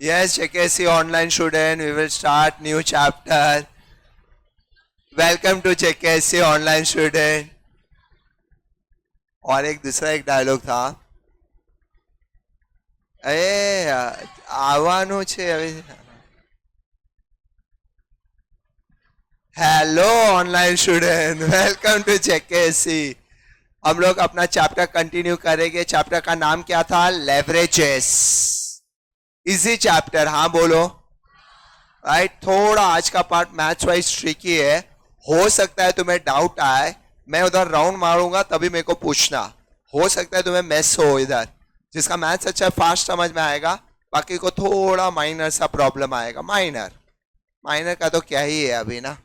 Yes, JKC online student, we will start new chapter. Welcome to JKC online student. और एक दूसरा एक dialogue था, આવવાનું છે હવે. Hello online student, welcome to JKC. हम लोग अपना चैप्टर कंटिन्यू करेंगे. चैप्टर का नाम क्या था? लेवरेजेस. इजी चैप्टर, हाँ बोलो. राइट, थोड़ा आज का पार्ट मैथ्स वाइज ट्रिकी है. हो सकता है तुम्हें डाउट आए, मैं उधर राउंड मारूंगा तभी मेरे को पूछना. हो सकता है तुम्हें मेस हो इधर. जिसका मैथ्स अच्छा फास्ट समझ में आएगा, बाकी को थोड़ा माइनर सा प्रॉब्लम आएगा. माइनर का तो क्या ही है अभी ना.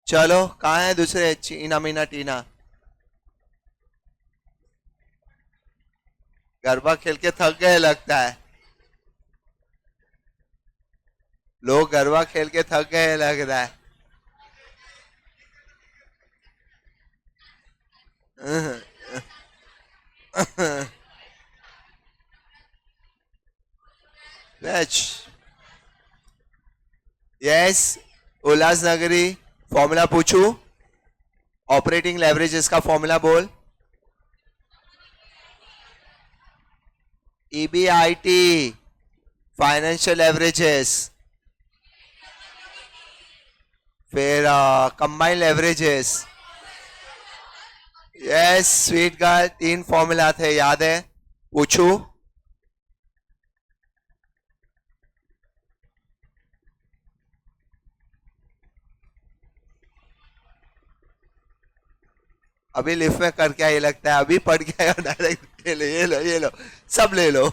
चलो, कहाँ है दूसरे? चीना मीना टीना. गरबा खेल के थक गए लगता है. लोग गरबा खेल के थक गए लग रहा है. यस, उल्लासनगरी. फॉर्मूला पूछू? ऑपरेटिंग लेवरेजेस का फॉर्मूला बोल. EBIT, financial leverages. फिर combined leverages. Yes sweet girl, 3 formula थे, याद है? पूछू? अभी लिफ्ट में करके ये लगता है अभी पढ़ गया डायरेक्ट. ये लो सब ले लो.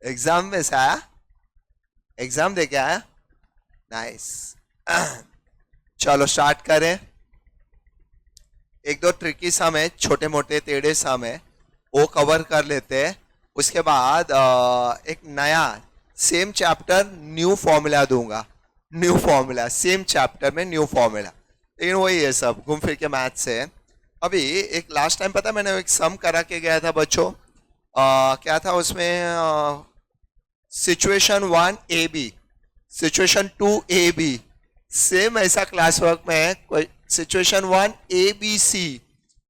एग्जाम में से आया? एग्जाम दे के आया? नाइस. चलो स्टार्ट करें. एक दो ट्रिकी सम है, छोटे मोटे टेढ़े सम है, वो कवर कर लेते हैं. उसके बाद एक नया सेम चैप्टर न्यू फॉर्मूला दूंगा. न्यू फॉर्मूला सेम चैप्टर में न्यू फॉर्मूला, लेकिन वही है सब घूम फिर के मैथ से. अभी एक लास्ट टाइम पता मैंने एक सम करा के गया था बच्चों. क्या था उसमें? Situation 1 AB, situation 2 AB. Same ऐसा क्लास वर्क में है. कोई सिचुएशन 1 ABC,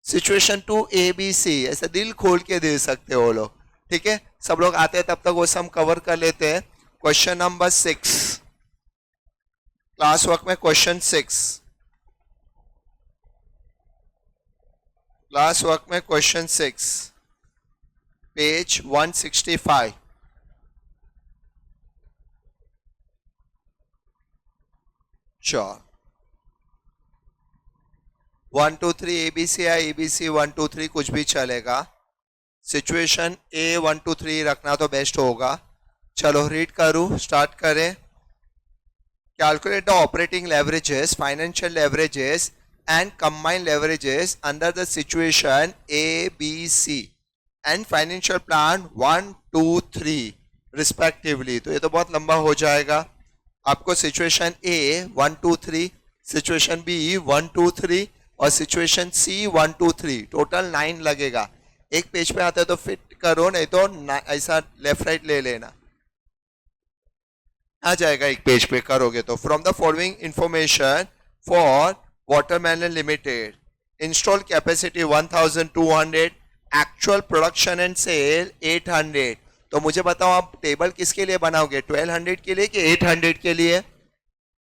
सिचुएशन 2 ABC. ऐसा दिल खोल के दे सकते हो लोग. ठीक है, सब लोग आते हैं तब तक वो सम कवर कर लेते हैं. क्वेश्चन नंबर 6 क्लास वर्क में. क्वेश्चन 6 क्लास वर्क में. Question 6 page 165. Sure. 1 2 3 ABC या ABC 1 2 3 कुछ भी चलेगा. सिचुएशन A 1 2 3 रखना तो बेस्ट होगा. चलो रीड करूं, स्टार्ट करें. Calculate the operating leverages, financial leverages and combined leverages under the situation ABC and financial plan 1 2 3 respectively. तो ये तो बहुत लंबा हो जाएगा. आपको सिचुएशन A 1 2 3, सिचुएशन B 1 2 3 और सिचुएशन C 1 2 3, टोटल 9 लगेगा. एक पेज पे आता है तो फिट करो, नहीं तो ऐसा लेफ्ट राइट ले लेना. आ जाएगा एक पेज पे करोगे तो. From the following information for watermelon limited, install capacity 1200, actual production and sale 800. तो मुझे बताओ आप टेबल किसके लिए बनाओगे? 1200 के लिए कि 800 के लिए?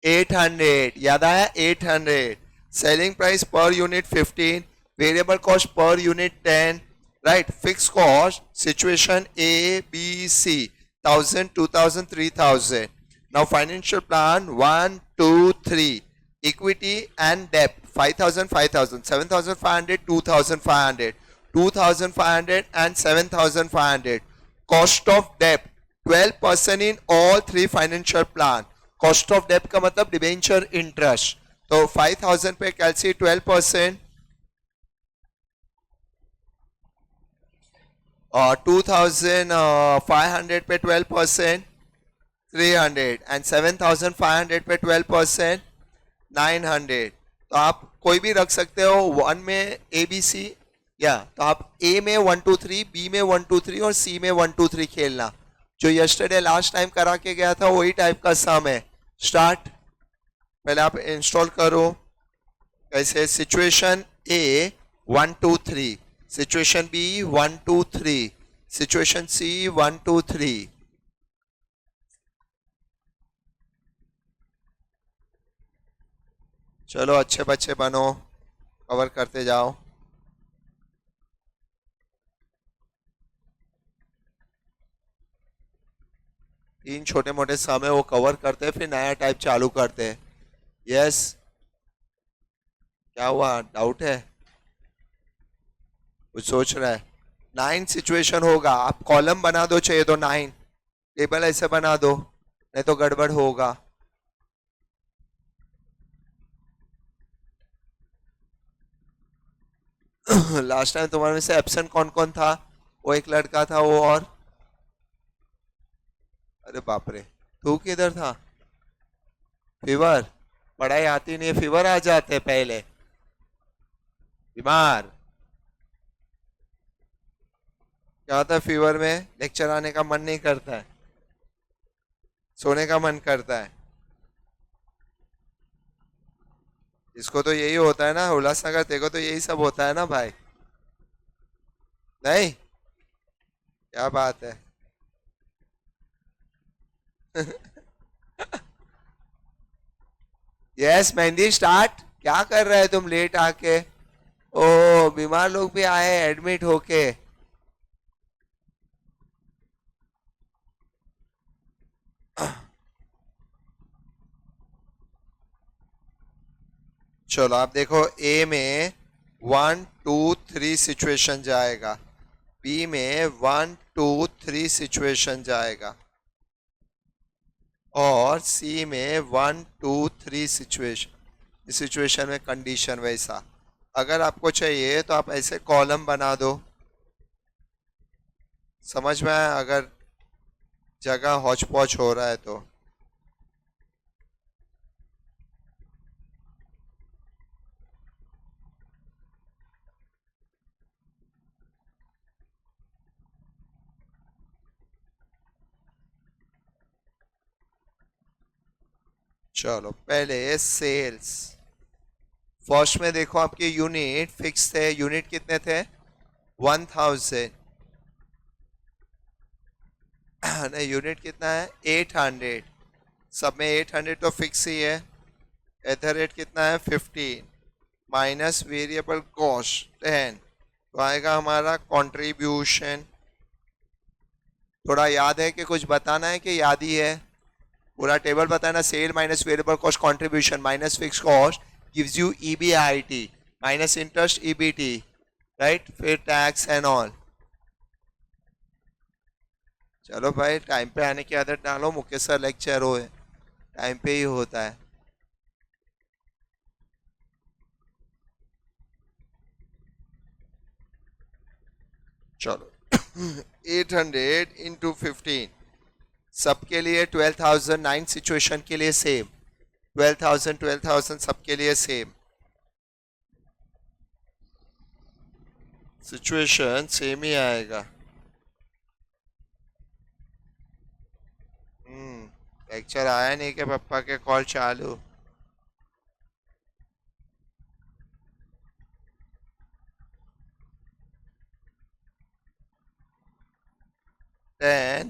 800. याद आया? 800. Selling price per unit 15, variable cost per unit 10. Right, fix cost situation A B C 1000 2000 3000. Now financial plan 1 2 3. Equity and डेब्ट 5000 5000 7500 2500 2500 and 7500. Cost of debt 12% in all 3 financial plan. Cost of debt का मतलब debenture interest. तो 5000 पे कैलसी 12% और 2500 पे 12% 300 and 7500 पे 12% 900. तो आप कोई भी रख सकते हो. 1 में ABC या तो आप A में 1 2 3, B में 1 2 3 और C में 1 2 3 खेलना. जो यस्टरडे लास्ट टाइम करा के गया था वही टाइप का सम है. स्टार्ट. पहले आप इंस्टॉल करो. कैसे? Situation A 1 2 3, situation B 1 2 3, situation C 1 2 3. चलो अच्छे बच्चे बनो, कवर करते जाओ. तीन छोटे मोटे सम है वो कवर करते हैं, फिर नया टाइप चालू करते हैं. यस. क्या हुआ? डाउट है? कुछ सोच रहा है? 9 सिचुएशन होगा. आप कॉलम बना दो, चाहिए तो 9 टेबल ऐसे बना दो, नहीं तो गड़बड़ होगा. लास्ट टाइम तुम्हारे में से एब्सेंट कौन कौन था? वो एक लड़का था, वो और अरे बाप रे, तू किधर था? फीवर. पढ़ाई आती नहीं है, फीवर आ जाते पहले. बीमार. क्या होता है फीवर में? लेक्चर आने का मन नहीं करता है, सोने का मन करता है. इसको तो यही होता है ना उल्लासनगर, तेरे को तो यही सब होता है ना भाई? नहीं? क्या बात है. Yes mehndi start. क्या कर रहे हैं तुम लेट आके? ओ बीमार लोग भी आए एडमिट होके. चलो आप देखो, ए में 1 2 3 सिचुएशन जाएगा, बी में 1 2 3 सिचुएशन जाएगा, और सी में 1 2 3 सिचुएशन. इस सिचुएशन में कंडीशन वैसा. अगर आपको चाहिए तो आप ऐसे कॉलम बना दो. समझ में आया? अगर जगह हौच पौच हो रहा है तो. चलो पहले सेल्स. फर्स्ट में देखो आपके यूनिट फिक्स थे. यूनिट कितने थे? 1000. नहीं, यूनिट कितना है? 800. सब में 800 तो फिक्स ही है. एट द रेट कितना है? 15 माइनस वेरिएबल कॉस्ट 10, तो आएगा हमारा कंट्रीब्यूशन. थोड़ा याद है कि कुछ बताना है कि याद ही है? पूरा टेबल बताना. Sale minus variable cost contribution minus fix cost gives you EBIT minus interest EBT, right? फिर टैक्स एंड ऑल. चलो भाई, टाइम पे आने की आदत डालो. मुकेश सर लेक्चर हो टाइम पे ही होता है. चलो 800 इंटू 15, सबके लिए 12,000. 9 सिचुएशन के लिए सेम 12,000 12,000 सबके लिए सेम. सिचुएशन सेम ही आएगा. लेक्चर आया नहीं कि पापा के कॉल चालू.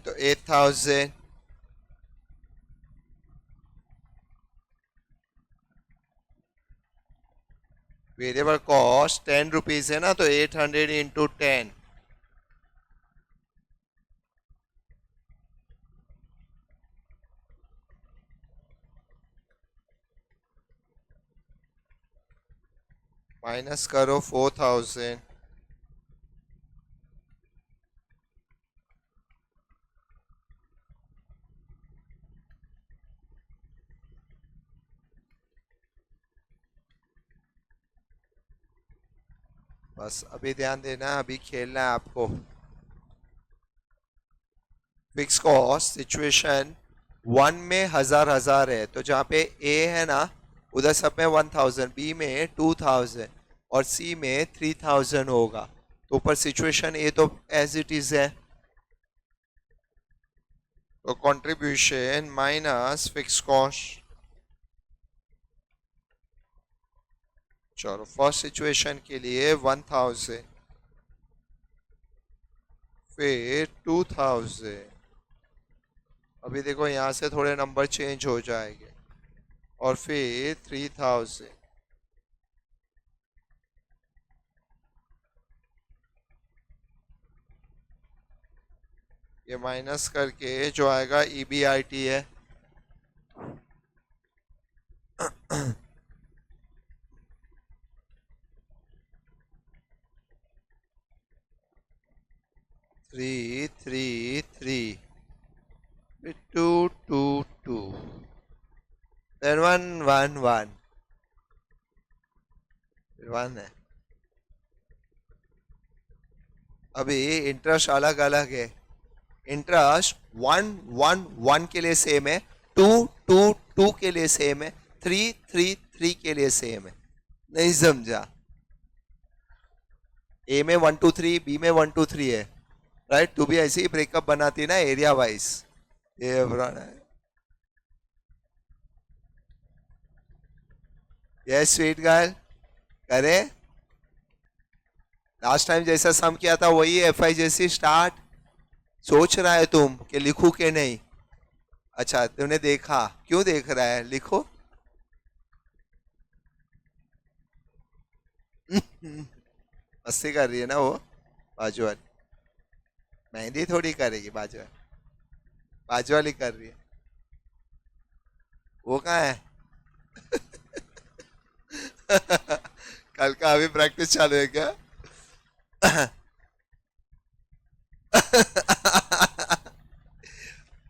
तो 8,000. वेरिएबल कॉस्ट 10 रुपीज है ना, तो 800 इंटू 10. माइनस करो 4,000. बस अभी ध्यान देना है, अभी खेलना है आपको. फिक्स कॉस्ट सिचुएशन 1 में 1000 है, तो जहाँ पे ए है ना उधर सब में 1000, बी में 2000 और सी में 3000 होगा. तो ऊपर सिचुएशन ए तो एज इट इज है. तो कंट्रीब्यूशन माइनस फिक्स कॉस्ट। चलो फर्स्ट सिचुएशन के लिए 1000, फिर 2000। अभी देखो यहाँ से थोड़े नंबर चेंज हो जाएंगे, और फिर 3000। ये माइनस करके जो आएगा EBIT है। थ्री थ्री थ्री, 222, then 111, 1 है। अभी इंटरेस्ट अलग अलग है। इंटरेस्ट 111 के लिए सेम है, 222 के लिए सेम है, 333 के लिए सेम है। नहीं समझा? ए में 123, बी में 123 है, राइट? तू भी ऐसे ही ब्रेकअप बनाती ना एरिया वाइज। ये है। यस स्वीट गर्ल, करे। लास्ट टाइम जैसा सम किया था वही FI जैसी स्टार्ट। सोच रहा है तुम कि लिखूं कि नहीं? अच्छा तुमने देखा, क्यों देख रहा है? लिखो। मस्ती कर रही है ना वो बाजू वाली। मेहंदी थोड़ी करेगी बाजू वाली, बाजू वाली कर रही है। वो कहाँ है? कल का अभी प्रैक्टिस चालू है क्या?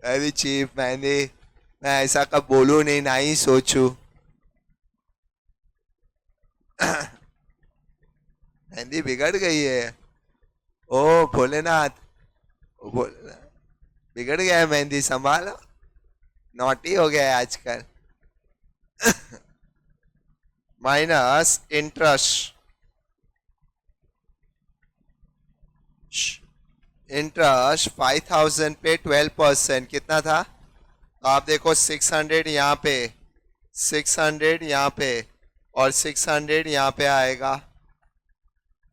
Very cheap mehndi. मैं ऐसा कब बोलूं नहीं, ना ही सोचू। मेहंदी बिगड़ गई है। ओ भोलेनाथ, ओ भोलेनाथ, बिगड़ गया है मेहंदी, संभालो। नॉटी हो गया है आजकल। Minus interest. इंटरेस्ट 5000 पे 12% कितना था? तो आप देखो 600 यहाँ पे, 600 यहाँ पे, और 600 यहाँ पे आएगा।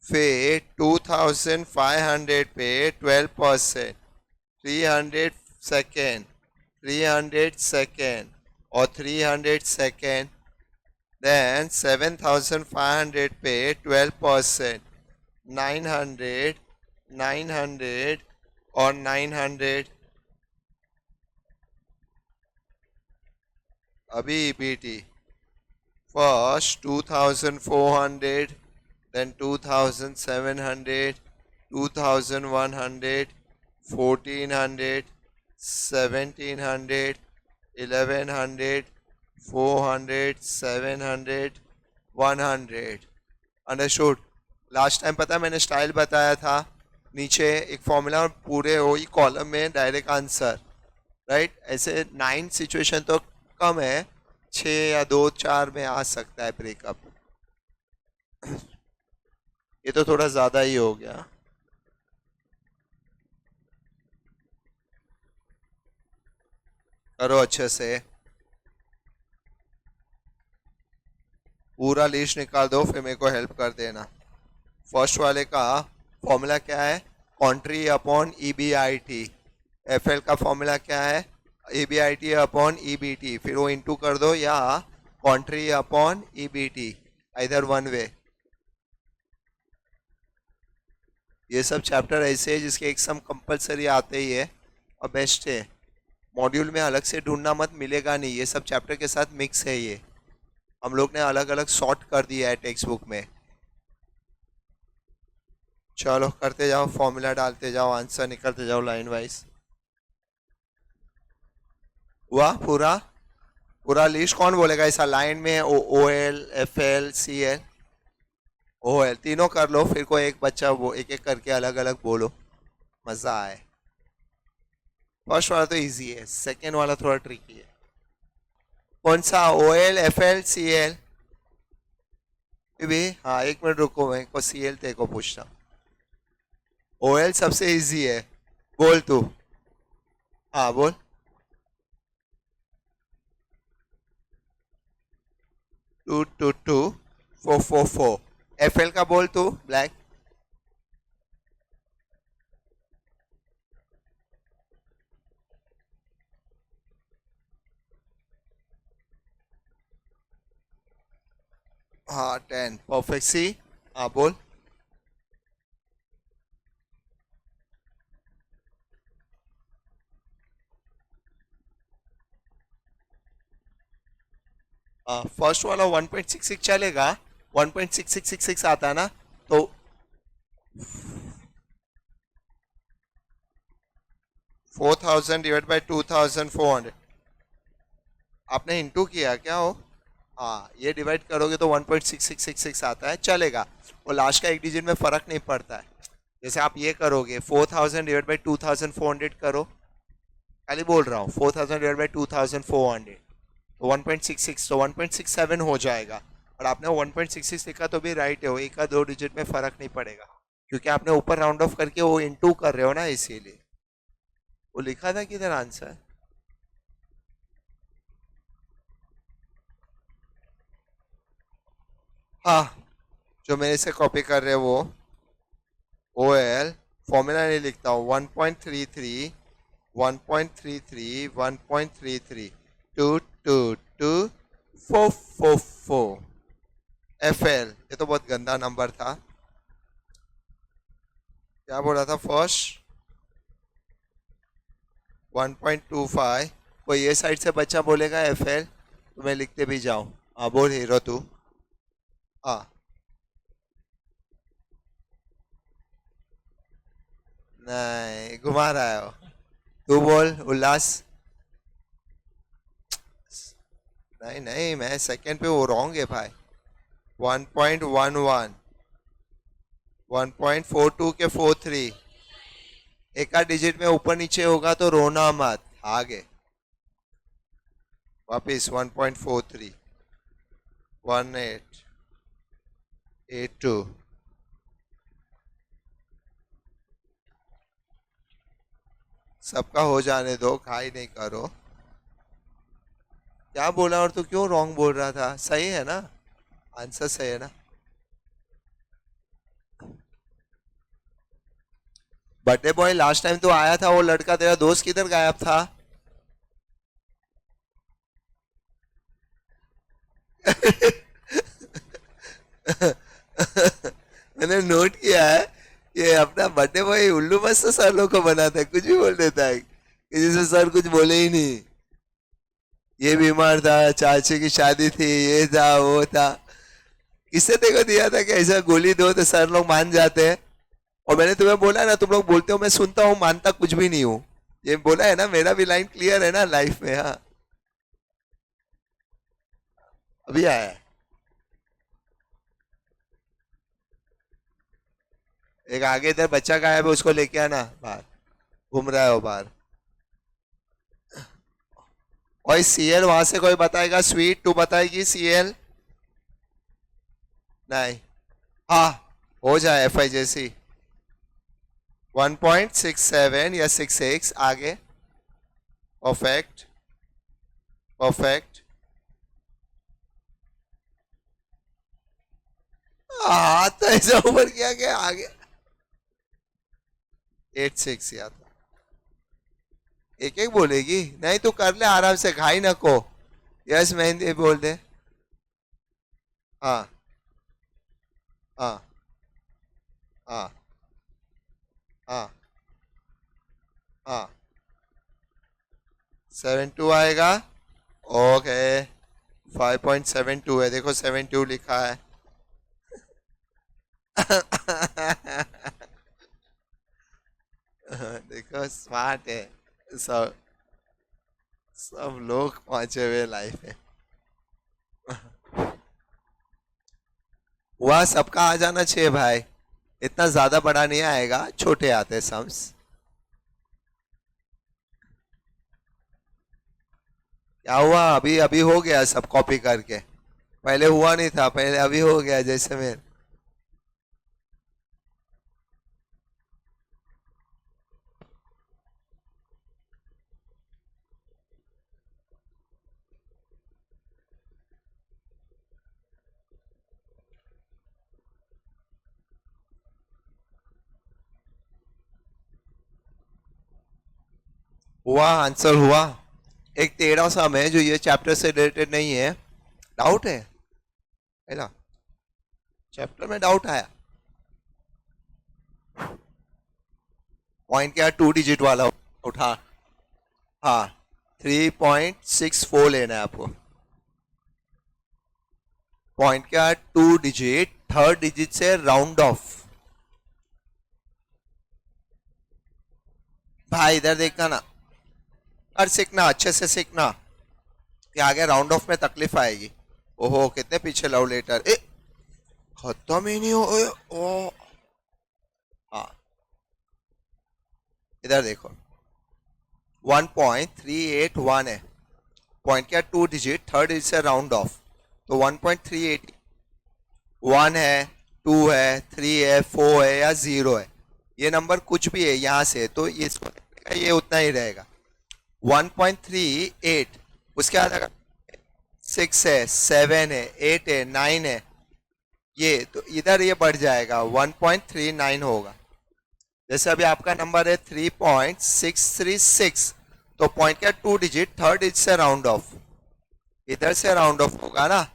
फिर 2500 पे 12%, 300 सेकेंड, 300 सेकेंड, और 300 सेकेंड। देन 7500 पे 12%, 900, 900 और 900। अभी EBT first 2400, then 2700, 2100, 1400, 1700, 1100, 400, 700, 100। Understood? Last time पता है मैंने स्टाइल बताया था, नीचे एक फॉर्मूला और पूरे वही कॉलम में डायरेक्ट आंसर, राइट? ऐसे 9 सिचुएशन तो कम है, 6 या 2 4 में आ सकता है ब्रेकअप। ये तो थोड़ा ज्यादा ही हो गया। करो अच्छे से, पूरा लिस्ट निकाल दो, फिर मेरे को हेल्प कर देना। फर्स्ट वाले का फॉर्मूला क्या है? कॉन्ट्री अपॉन EBIT। FL का फॉर्मूला क्या है? EBIT upon EBT। फिर वो इंटू कर दो, या कॉन्ट्री अपॉन EBT, इधर वन वे। ये सब चैप्टर ऐसे है जिसके एक सम कंपलसरी आते ही है, और बेस्ट है। मॉड्यूल में अलग से ढूंढना मत, मिलेगा नहीं। ये सब चैप्टर के साथ मिक्स है, ये हम लोग ने अलग अलग सॉर्ट कर दिया है टेक्स्ट बुक में। चलो करते जाओ, फॉर्मूला डालते जाओ, आंसर निकलते जाओ लाइन वाइज। हुआ पूरा? पूरा लिस्ट कौन बोलेगा? ऐसा लाइन में OL, FL, CL, OL तीनों कर लो, फिर कोई एक बच्चा वो एक एक करके अलग अलग बोलो, मजा आए। फर्स्ट वाला तो इजी है, सेकेंड वाला थोड़ा ट्रिकी है। कौन सा? OL, FL, CL? भी हाँ, एक मिनट रुको, मैं को CL ते को पूछता। OL सबसे इजी है, बोल तू। हाँ बोल। 222 444 FL का बोल तू ब्लैक. हाँ 10 परफेक्ट. सी हाँ बोल. फर्स्ट वाला 1.66 चलेगा. 1.6666 आता है ना. तो 4000 डिवाइड बाई 2400. आपने इंटू किया क्या हो. हाँ ये डिवाइड करोगे तो 1.6666 आता है, चलेगा. और लास्ट का एक डिजिट में फर्क नहीं पड़ता है. जैसे आप ये करोगे 4000 डिवाइड बाई 2400 करो. खाली बोल रहा हूँ 4000 डिवाइड बाई 2400 तो 1.66 तो 1.67 हो जाएगा. और आपने 1.66 लिखा तो भी राइट है, वो एक का दो डिजिट में फर्क नहीं पड़ेगा क्योंकि आपने ऊपर राउंड ऑफ करके वो इनटू कर रहे हो ना, इसीलिए. वो लिखा था किधर आंसर. हाँ जो मेरे से कॉपी कर रहे हो वो ओ एल फॉर्मूला नहीं लिखता हूँ. 1.33 1.33 1.33 222 444 FL. ये तो बहुत गंदा नंबर था. क्या बोला था फर्स्ट 1.25. कोई ये साइड से बच्चा बोलेगा FL तो मैं लिखते भी जाऊं. हाँ बोल हीरो तू. हाँ नहीं घुमा रहा है वो. तू बोल उल्लास. नहीं नहीं मैं सेकंड पे वो रॉन्ग है भाई. 1.11 1.42 के 43. एक आध डिजिट में ऊपर नीचे होगा तो रोना मत. आगे वापिस 1.43 1882. सबका हो जाने दो, खाई नहीं करो. क्या बोला और तू क्यों रॉन्ग बोल रहा था. सही है ना. आंसर सही है ना. बर्थडे बॉय लास्ट टाइम तो आया था, वो लड़का तेरा दोस्त किधर गायब था. मैंने नोट किया है कि अपना बर्थडे बॉय उल्लू मस्त सर लोग को बनाता है, कुछ भी बोल देता है कि जिसमें सर कुछ बोले ही नहीं. ये बीमार था, चाची की शादी थी, ये था वो था. किसने तेको दिया था कि ऐसा गोली दो तो सर लोग मान जाते हैं. और मैंने तुम्हें बोला ना, तुम लोग बोलते हो मैं सुनता हूँ मानता कुछ भी नहीं हूँ. ये बोला है ना, मेरा भी लाइन क्लियर है ना लाइफ में. हाँ अभी आया है. एक आगे इधर बच्चा गायब है, उसको लेके आना बाहर. घूम रहा है वो बाहर. और CL वहां से कोई बताएगा. स्वीट तू बताएगी CL. नहीं. हाँ हो जाए FI जैसी. 1.67 या 66 आगे. Perfect perfect. हाँ तो ऐसा ऊपर किया गया आगे. 86 याद. एक एक बोलेगी. नहीं तू कर ले आराम से, घाई न को. यस मेहंदी बोल दे. हाँ हाँ हाँ हाँ हाँ 72 आएगा. ओके 5.72 है, देखो 72 लिखा है. देखो स्मार्ट है. सब सब लोग पहुंचे हुए लाइफ में. हुआ सबका आ जाना चाहिए भाई. इतना ज्यादा बड़ा नहीं आएगा, छोटे आते हैं सम्स. क्या हुआ अभी अभी हो गया सब कॉपी करके. पहले हुआ नहीं था, पहले अभी हो गया जैसे मैं. हुआ, आंसर हुआ। एक तेरह सम है जो ये चैप्टर से रिलेटेड नहीं है। डाउट है ना? चैप्टर में डाउट आया? पॉइंट क्या? 2 डिजिट वाला उठा। हाँ, 3.64 लेना है आपको। पॉइंट क्या? 2 डिजिट, थर्ड डिजिट से राउंड ऑफ। भाई इधर देखना ना, और सीखना, अच्छे से सीखना कि आगे राउंड ऑफ में तकलीफ आएगी। ओहो, कितने पीछे लव लेटर, ए खत्म ही नहीं हो। ओ हाँ, इधर देखो, 1.381 है। पॉइंट क्या? 2 डिजिट, थर्ड डिजिट से राउंड ऑफ, तो 1.380। 1 है, 2 है, 3 है, 4 है या 0 है, ये नंबर कुछ भी है यहाँ से, तो ये इसको ये उतना ही रहेगा। 1.38, उसके बाद अगर 6 है, 7 है, 8 है, 9 है, ये तो इधर ये बढ़ जाएगा, 1.39 होगा। जैसे अभी आपका नंबर है 3.636, तो पॉइंट क्या? 2 डिजिट, थर्ड डिजिट से राउंड ऑफ, इधर से राउंड ऑफ होगा ना।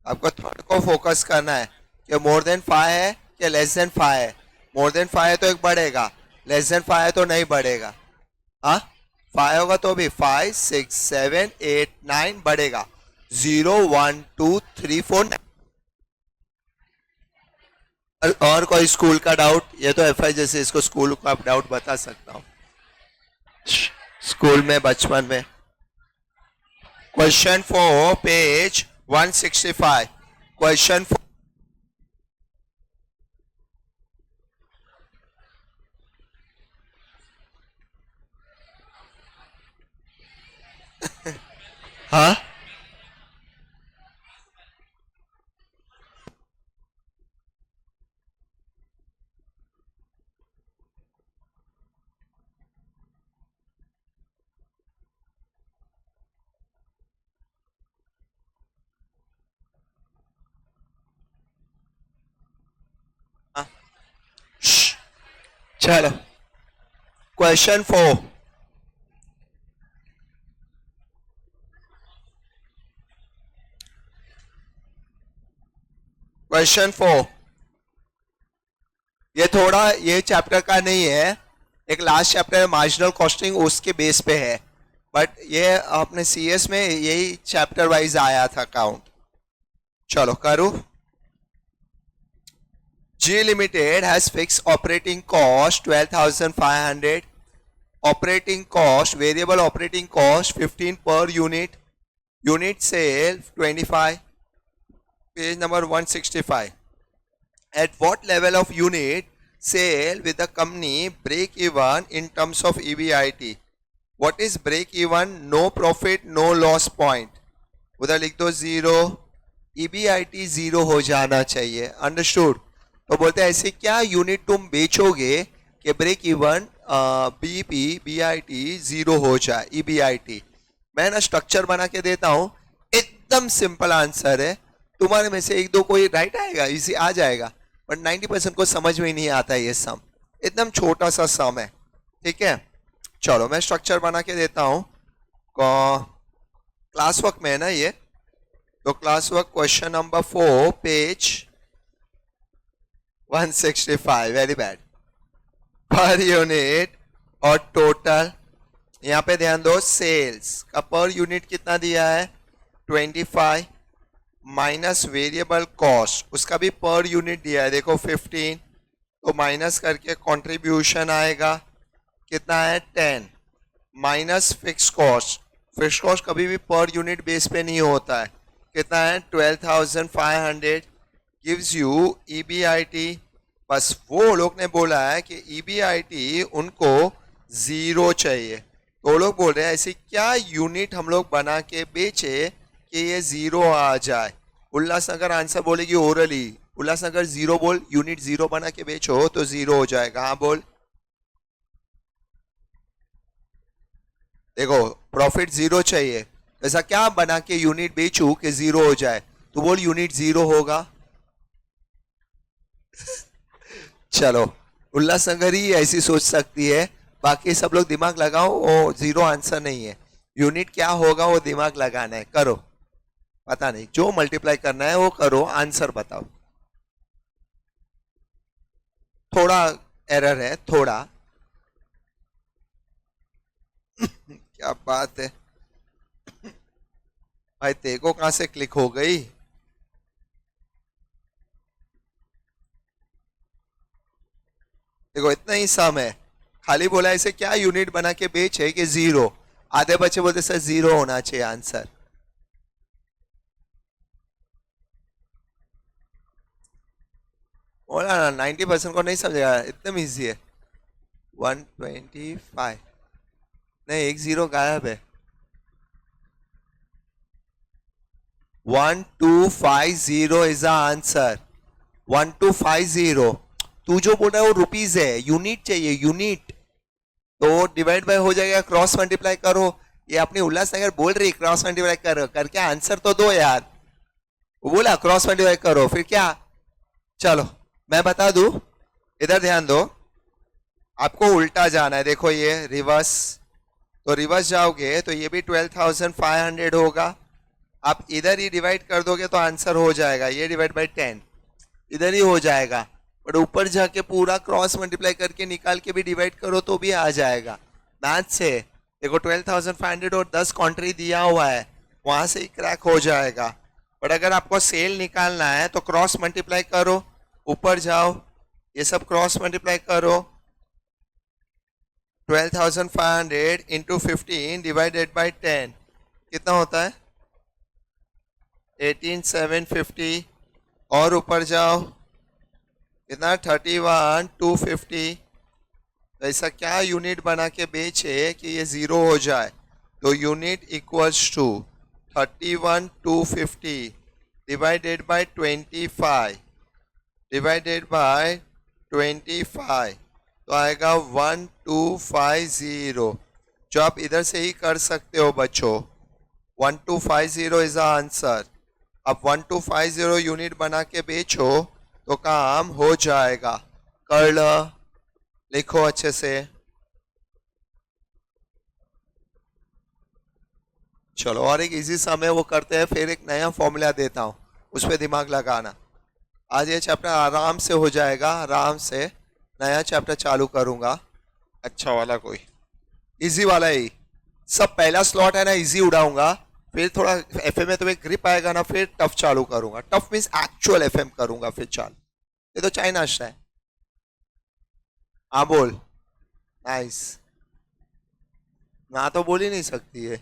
आपको थर्ड को फोकस करना है कि मोर देन 5 है कि लेस देन 5 है। मोर देन 5 है तो एक बढ़ेगा, लेस देन 5 है तो नहीं बढ़ेगा। हाँ, 5 होगा तो भी 5, 6, 7, 8, 9 बढ़ेगा, 0, 1, 2, 3, 4, 9। और कोई स्कूल का डाउट? ये तो एफ आई जैसे, इसको स्कूल का डाउट बता सकता हूँ, स्कूल में बचपन में। Question 4 page 165। क्वेश्चन 4, हाँ हाँ, चलो क्वेश्चन 4। क्वेश्चन 4, ये थोड़ा ये चैप्टर का नहीं है, एक लास्ट चैप्टर है मार्जिनल कॉस्टिंग, उसके बेस पे है, बट ये अपने सीएस में यही चैप्टर वाइज आया था काउंट। चलो करो। G Limited has fixed operating cost 12,500, operating cost, variable operating cost 15 per unit, unit sale 25, page number 165. At what level of unit sale will the company break even in terms of EBIT? What is break even? No profit, no loss point. उधर लिख दो 0, EBIT 0 हो जाना चाहिए, understood. तो बोलते हैं ऐसे क्या यूनिट तुम बेचोगे कि ब्रेक इवन बीपी बीआईटी 0 हो जाए, EBIT। मैं ना स्ट्रक्चर बना के देता हूं, एकदम सिंपल आंसर है। तुम्हारे में से एक दो कोई राइट आएगा, इसी आ जाएगा, बट 90% को समझ में ही नहीं आता ये सम, एकदम छोटा सा सम है, ठीक है। चलो मैं स्ट्रक्चर बना के देता हूं, क्लास वर्क में है ना ये, तो class work question number 4 page 165, very bad. Per unit और टोटल, यहाँ पे ध्यान दो, सेल्स का पर यूनिट कितना दिया है 25, माइनस वेरिएबल कॉस्ट, उसका भी पर यूनिट दिया है देखो 15, तो माइनस करके कंट्रीब्यूशन आएगा कितना है 10, minus fix cost, fix cost कभी भी पर यूनिट बेस पे नहीं होता है, कितना है 12,500, गिव्स यू EBIT। बस वो लोग ने बोला है कि EBIT उनको 0 चाहिए, तो लोग बोल रहे हैं ऐसी क्या यूनिट हम लोग बना के बेचे कि ये 0 आ जाए। उल्लासनगर आंसर बोलेगी ओरली, उल्लासनगर 0 बोल, यूनिट 0 बना के बेचो तो 0 हो जाएगा। हाँ बोल, देखो प्रॉफिट 0 चाहिए, ऐसा क्या बना के यूनिट बेचू कि 0 हो जाए, तो बोल यूनिट 0 होगा। चलो उल्लासनगर ही ऐसी सोच सकती है, बाकी सब लोग दिमाग लगाओ, वो जीरो आंसर नहीं है। यूनिट क्या होगा वो दिमाग लगाना है, करो। पता नहीं, जो मल्टीप्लाई करना है वो करो, आंसर बताओ। थोड़ा एरर है, थोड़ा। क्या बात है भाई, तेको कहां से क्लिक हो गई? देखो इतना ही सम है, खाली बोला इसे क्या यूनिट बना के बेच है कि जीरो। आधे बच्चे बोलते सर जीरो होना चाहिए आंसर। बोला ना 90% को नहीं समझेगा, एकदम इजी है। 125, नहीं एक जीरो गायब है। 1250 इज द आंसर। 1250। तू जो बोल रहा है वो रुपीज है, यूनिट चाहिए यूनिट। तो डिवाइड बाय हो जाएगा, क्रॉस मल्टीप्लाई करो। ये अपनी उल्लासनगर बोल रही क्रॉस मल्टीप्लाई करो, करके आंसर तो दो यार। वो बोला क्रॉस मल्टीप्लाई करो, फिर क्या? चलो मैं बता दूं, इधर ध्यान दो। आपको उल्टा जाना है, देखो ये रिवर्स। तो रिवर्स जाओगे तो ये भी 12,500 होगा। आप इधर ही डिवाइड कर दोगे तो आंसर हो जाएगा, ये डिवाइड बाय 10 इधर ही हो जाएगा। बट ऊपर जाके पूरा क्रॉस मल्टीप्लाई करके निकाल के भी डिवाइड करो तो भी आ जाएगा मैथ से। देखो 12,500 और 10 कॉन्ट्री दिया हुआ है, वहां से ही क्रैक हो जाएगा। बट अगर आपको सेल निकालना है तो क्रॉस मल्टीप्लाई करो, ऊपर जाओ, ये सब क्रॉस मल्टीप्लाई करो। 12,500 इंटू 15 डिवाइडेड बाई 10 कितना होता है? 18,750। और ऊपर जाओ, कितना? 31,250। ऐसा क्या यूनिट बना के बेचे कि ये जीरो हो जाए? तो unit equals to 31,250 divided by 25 divided by 25 तो आएगा 1250। जो आप इधर से ही कर सकते हो बच्चों, 1250 इज द आंसर। अब 1250 यूनिट बना के बेचो तो काम हो जाएगा। कर लो, लिखो अच्छे से। चलो और एक इजी सम है वो करते हैं, फिर एक नया फॉर्मूला देता हूं, उस पर दिमाग लगाना। आज ये चैप्टर आराम से हो जाएगा, आराम से नया चैप्टर चालू करूंगा। अच्छा वाला कोई इजी वाला ही, सब पहला स्लॉट है ना इजी उड़ाऊंगा, फिर थोड़ा एफएम में तुम्हें ग्रिप आएगा ना, फिर टफ चालू करूंगा। टफ मीन्स एक्चुअल एफएम करूंगा फिर चालू। ये तो चाय नाश्ता है। हाँ बोल। नाइस। ना तो बोल ही नहीं सकती है,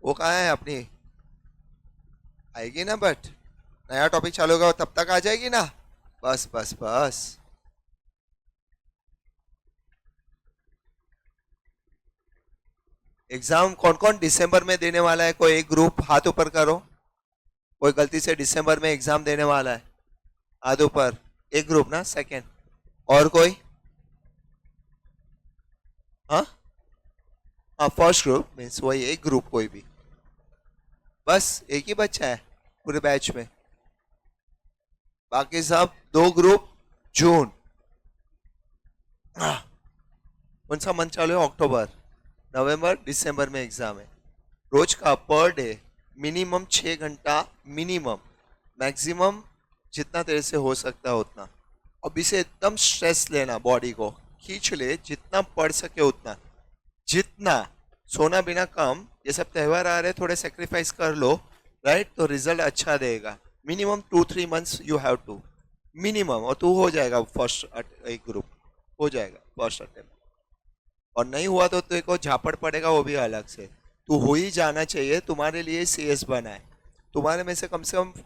वो कहाँ है अपनी? आएगी ना, बट नया टॉपिक चालू होगा तब तक आ जाएगी ना। बस बस बस। एग्जाम कौन कौन दिसंबर में देने वाला है? कोई एक ग्रुप हाथ ऊपर करो। कोई गलती से दिसंबर में एग्जाम देने वाला है? हाथ ऊपर। एक ग्रुप ना, सेकंड। और कोई? हाँ हाँ, फर्स्ट ग्रुप मीन्स वही एक ग्रुप, कोई भी। बस एक ही बच्चा है पूरे बैच में, बाकी सब दो ग्रुप। जून कौन सा मंथ चालू है? अक्टूबर, नवंबर, दिसंबर में एग्जाम है। रोज का पर डे मिनिमम 6 घंटा, मिनिमम। मैक्सिमम जितना तेरे से हो सकता है उतना। अब इसे एकदम स्ट्रेस लेना, बॉडी को खींच ले, जितना पढ़ सके उतना। जितना सोना बिना कम, ये सब त्यौहार आ रहे, थोड़े सेक्रीफाइस कर लो, राइट? तो रिजल्ट अच्छा देगा। Minimum 2-3 months you have to, minimum. और तू हो जाएगा फर्स्ट, एक ग्रुप हो जाएगा फर्स्ट अटेम्प्ट। और नहीं हुआ तो तेरे को झापड़ पड़ेगा, वो भी अलग से। तू हो ही जाना चाहिए, तुम्हारे लिए सीएस बना है। तुम्हारे में से कम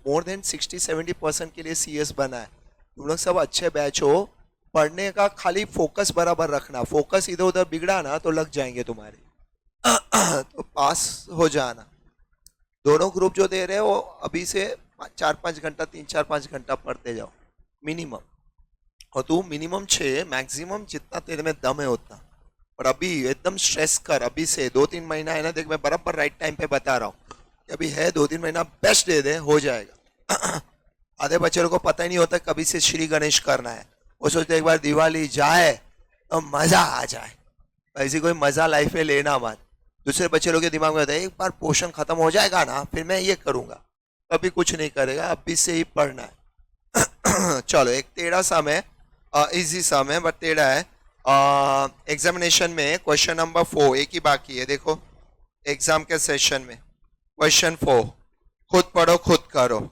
मोर देन 60-70% के लिए सीएस बना है। तुम लोग सब अच्छे बैच हो, पढ़ने का खाली फोकस बराबर रखना। फोकस इधर उधर बिगड़ा ना तो लग जाएंगे तुम्हारे तो पास हो जाना। दोनों ग्रुप जो दे रहे हो अभी से 4-5 घंटा, 3-4-5 घंटा पढ़ते जाओ मिनिमम। और तू मिनिमम 6, मैक्सिमम जितना तेरे में दम है उतना। और अभी एकदम स्ट्रेस कर, अभी से 2-3 महीना है ना, देख मैं बराबर राइट टाइम पे बता रहा हूँ कि अभी है 2-3 महीना, बेस्ट दे दे, हो जाएगा आधे बच्चों को पता ही नहीं होता कभी से श्री गणेश करना है। वो सोचते एक बार दिवाली जाए तो मजा आ जाए। ऐसी कोई मजा लाइफ में लेना मत। दूसरे बच्चे लोग के दिमाग में होता है एक बार पोर्शन खत्म हो जाएगा ना फिर मैं ये करूंगा। कभी कुछ नहीं करेगा, अभी से ही पढ़ना है। चलो एक टेढ़ा सम है, इजी सम है बट टेढ़ा है। एग्जामिनेशन में क्वेश्चन नंबर 4 एक ही बाकी है। देखो एग्जाम के सेशन में क्वेश्चन 4 खुद पढ़ो खुद करो।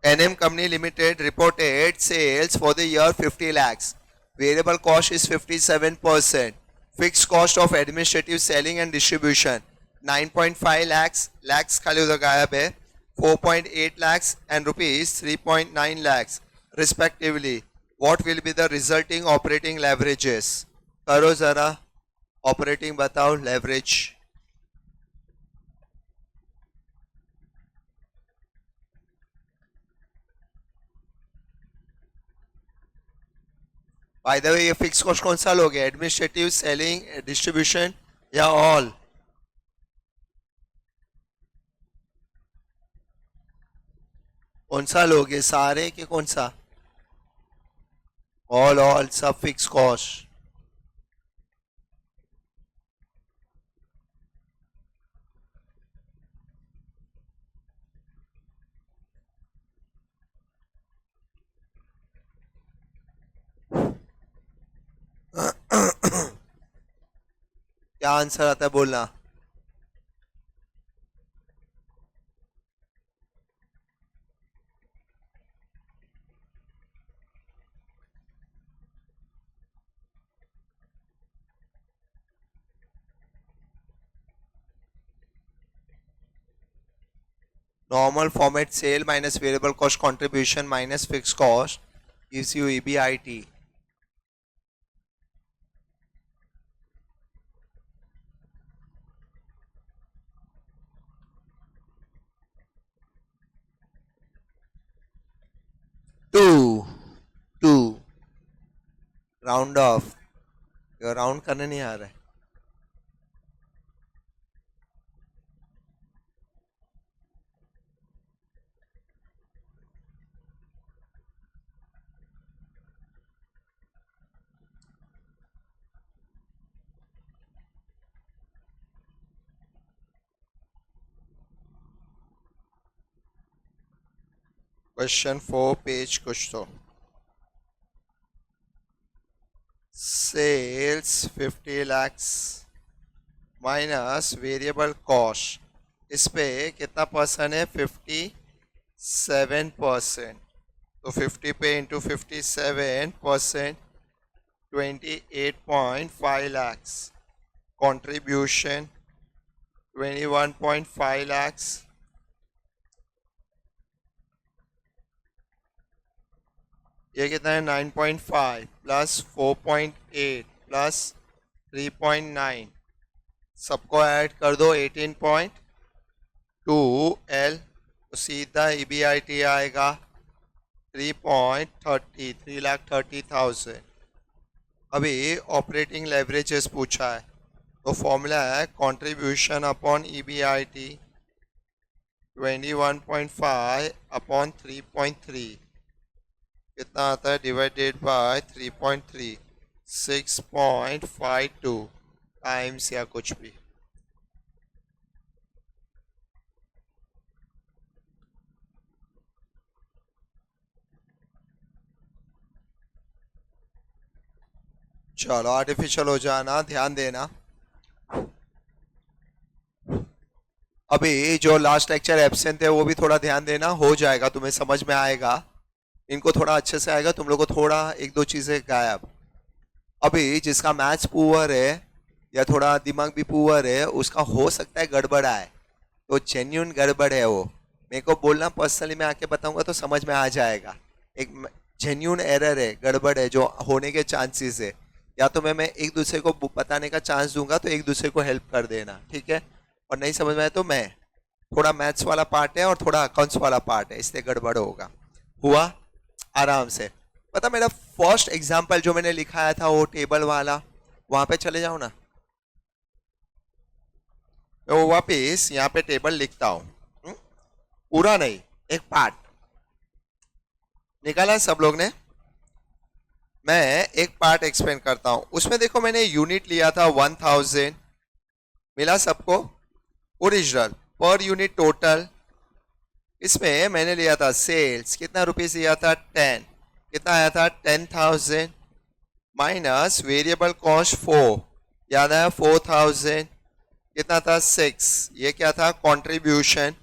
NM Company Limited reported sales for the year 50 lakhs. Variable cost is 57%. Fixed cost of administrative selling and distribution 9.5 lakhs. Lakhs खाली उधर गायब है। 4.8 lakhs and rupees 3.9 lakhs respectively. What will be the resulting operating leverages? करो जरा operating बताओ leverage। Bye the वे ये fix cost कौन सा लोगे, एडमिनिस्ट्रेटिव, सेलिंग, डिस्ट्रीब्यूशन या ऑल? कौन सा लोगे, सारे के कौन सा? ऑल सब फिक्स कॉस्ट। क्या आंसर आता है बोलना। Normal format sale minus variable cost contribution minus fixed cost gives you EBIT. To round off. Round करने नहीं आ रहा है। क्वेश्चन 4 पेज कुछ तो sales 50 lakhs minus variable cost, इस पे कितना परसेंट है, 57%। तो 50 पे इंटू 57% 28.5 lakhs। Contribution 21.5 lakhs। ये कितना है, 9.5 प्लस 4.8 प्लस 3.9, सबको ऐड कर दो 18.2 L, तो सीधा EBIT आएगा 3.30 अभी ऑपरेटिंग लेवरेजेस पूछा है तो फॉर्मूला है कंट्रीब्यूशन अपॉन EBIT 21.5 अपॉन 3.3 कितना आता है, डिवाइडेड बाय 3.3 6.52 टाइम्स या कुछ भी। चलो आर्टिफिशियल हो जाना, ध्यान देना। अभी जो लास्ट लेक्चर एब्सेंट है वो भी थोड़ा ध्यान देना, हो जाएगा, तुम्हें समझ में आएगा। इनको थोड़ा अच्छे से आएगा, तुम लोग को थोड़ा एक दो चीजें गायब। अभी जिसका मैथ्स पुअर है या थोड़ा दिमाग भी पुअर है उसका हो सकता है गड़बड़ आए, तो जेन्यून गड़बड़ है वो मेरे को बोलना, पर्सनली मैं आके बताऊंगा तो समझ में आ जाएगा। एक जेन्यून एरर है, गड़बड़ है जो होने के चांसेस है, या तो मैं एक दूसरे को बताने का चांस दूंगा तो एक दूसरे को हेल्प कर देना, ठीक है। और नहीं समझ में आए तो मैं थोड़ा मैथ्स वाला पार्ट है और थोड़ा अकाउंट्स वाला पार्ट है, इसलिए गड़बड़ होगा। हुआ आराम से। पता मेरा फर्स्ट एग्जाम्पल जो मैंने लिखाया था वो टेबल वाला, वहां पे चले जाओ ना, तो वापिस यहाँ पे टेबल लिखता हूं, पूरा नहीं, एक पार्ट। निकाला सब लोग ने? मैं एक पार्ट एक्सप्लेन करता हूं। उसमें देखो मैंने यूनिट लिया था 1000, मिला सबको? Original per unit total. इसमें मैंने लिया था सेल्स, कितना रुपीस लिया था? 10। कितना आया था? 10,000 माइनस वेरिएबल कॉस्ट 4, याद आया? 4,000। कितना था? 6। ये क्या था? कंट्रीब्यूशन,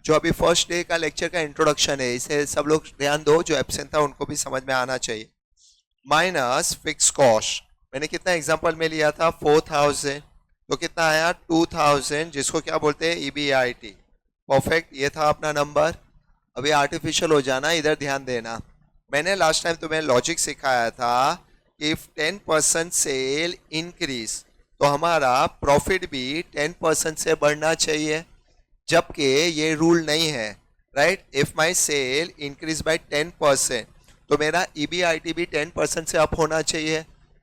जो अभी फर्स्ट डे का लेक्चर का इंट्रोडक्शन है, इसे सब लोग ध्यान दो, जो एब्सेंट था उनको भी समझ में आना चाहिए। माइनस फिक्स कॉस्ट, मैंने कितना एग्जांपल में लिया था? 4,000। तो कितना आया? 2,000, जिसको क्या बोलते हैं? EBIT। परफेक्ट, ये था अपना नंबर। अभी आर्टिफिशियल हो जाना, इधर ध्यान देना। मैंने लास्ट टाइम तुम्हें लॉजिक सिखाया था, इफ 10% सेल इंक्रीज तो हमारा प्रॉफिट भी 10% से बढ़ना चाहिए, जबकि ये रूल नहीं है, right? If my sale increase by 10% तो मेरा EBIT भी 10% से अप होना चाहिए।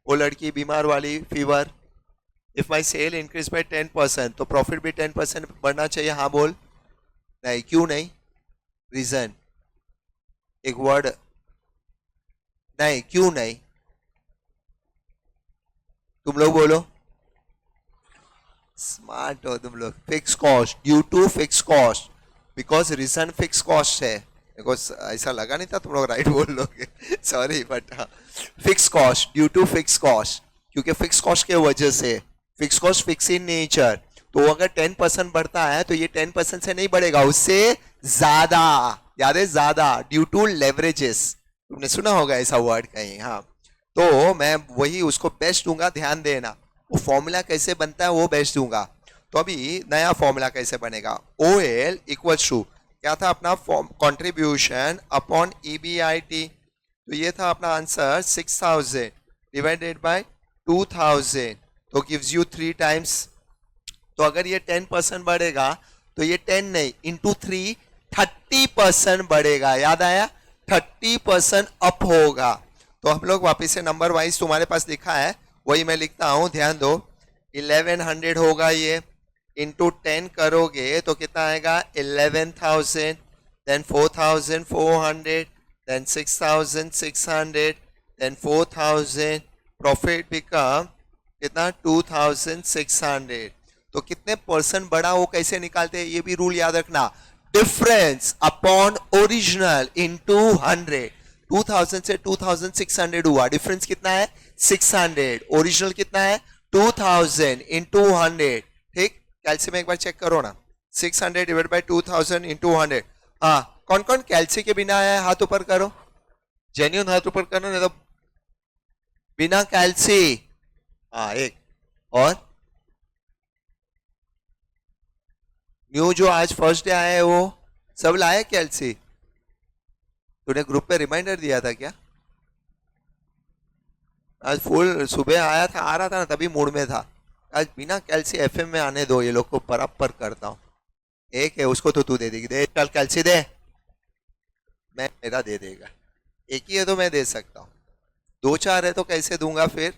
वो लड़की बीमार वाली, fever, if my sale increase by 10% तो प्रॉफिट भी 10% बढ़ना चाहिए। हाँ बोल। नहीं, क्यों नहीं? रीजन, एक वर्ड। नहीं, क्यों नहीं? तुम लोग बोलो, स्मार्ट हो तुम लोग। Fix cost, due to fix cost, because reason fix cost है। देखो ऐसा लगा नहीं था तुम लोग राइट बोल लोगे, sorry, but fix cost due to fix cost, क्योंकि फिक्स कॉस्ट के वजह से, fix cost fix in nature, तो अगर 10% बढ़ता है तो ये 10% से नहीं बढ़ेगा, उससे ज्यादा, याद है? ज्यादा, ड्यू टू लेवरेजेस। तुमने सुना होगा ऐसा वर्ड कहीं? हाँ, तो मैं वही उसको बेस्ट दूंगा, ध्यान देना। वो फॉर्मूला कैसे बनता है वो बेस्ट दूंगा। तो अभी नया फॉर्मूला कैसे बनेगा? OL इक्वल्स टू क्या था अपना? Contribution upon EBIT। तो ये था अपना आंसर, 6,000 डिवाइडेड बाय 2,000, तो गिव्स यू 3 टाइम्स। तो अगर ये 10% बढ़ेगा तो ये 10 नहीं, इंटू 3 30% बढ़ेगा। याद आया? 30% अप होगा। तो हम लोग वापिस से नंबर वाइज तुम्हारे पास लिखा है, वही मैं लिखता हूं, ध्यान दो। 1100 होगा ये, इंटू 10 करोगे तो कितना आएगा? 11,000, then 4,400, then 6,600, then 4,000, profit become कितना? 2,600। तो कितने परसेंट बढ़ा वो कैसे निकालते हैं? ये भी रूल याद रखना, डिफरेंस अपॉन ओरिजिनल इनटू 100। 2000 से 2600 हुआ, डिफरेंस कितना है? 600। ओरिजिनल कितना है? 2000 इंटू 100। ठीक, कैलसी में एक बार चेक करो ना, 600 डिवाइड बाय 2000 इंटू 100। हाँ, कौन कौन कैलसी के बिना आया है? हाथ ऊपर करो, जेन्यून हाथ ऊपर करो, नहीं तो बिना कैलसी। हाँ, एक और न्यू जो आज फर्स्ट डे आया है वो सब लाए कैलसी? तूने ग्रुप पे रिमाइंडर दिया था क्या? आज फुल सुबह आया था, आ रहा था ना, तभी मूड में था। आज बिना कैलसी FM में आने दो, ये लोग को बराबर करता हूँ। एक है, उसको तो तू दे देगी, दे कल कैलसी दे। मैं मेरा दे देगा, एक ही है तो मैं दे सकता हूँ, 2-4 है तो कैसे दूंगा फिर?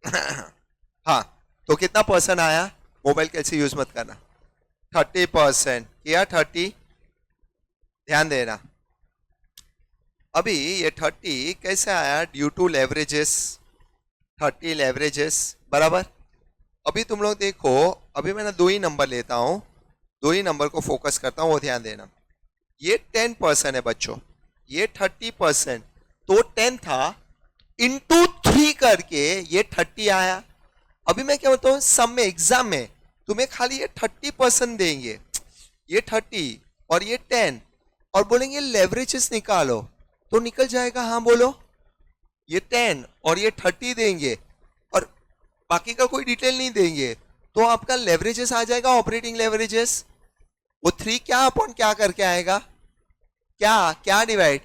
हाँ, तो कितना परसेंट आया? मोबाइल कैलसी यूज मत करना। 30% किया, 30, ध्यान देना। अभी ये 30 कैसे आया? ड्यू टू लेवरेजेस, 30 लेवरेजेस, बराबर। अभी तुम लोग देखो, अभी मैंने 2 ही नंबर लेता हूं, 2 ही नंबर को फोकस करता हूं, वो ध्यान देना। ये 10% है बच्चों, ये 30%, तो 10 था, इंटू 3 करके ये 30 आया। अभी मैं क्या बोलता हूँ, सम में, एग्जाम में तुम्हें खाली ये 30% देंगे, ये 30 और ये 10, और बोलेंगे लेवरेजेस निकालो, तो निकल जाएगा। हाँ बोलो, ये 10 और ये 30 देंगे और बाकी का कोई डिटेल नहीं देंगे, तो आपका लेवरेजेस आ जाएगा, ऑपरेटिंग लेवरेजेस। वो 3 क्या अपॉन क्या करके आएगा? क्या क्या डिवाइड?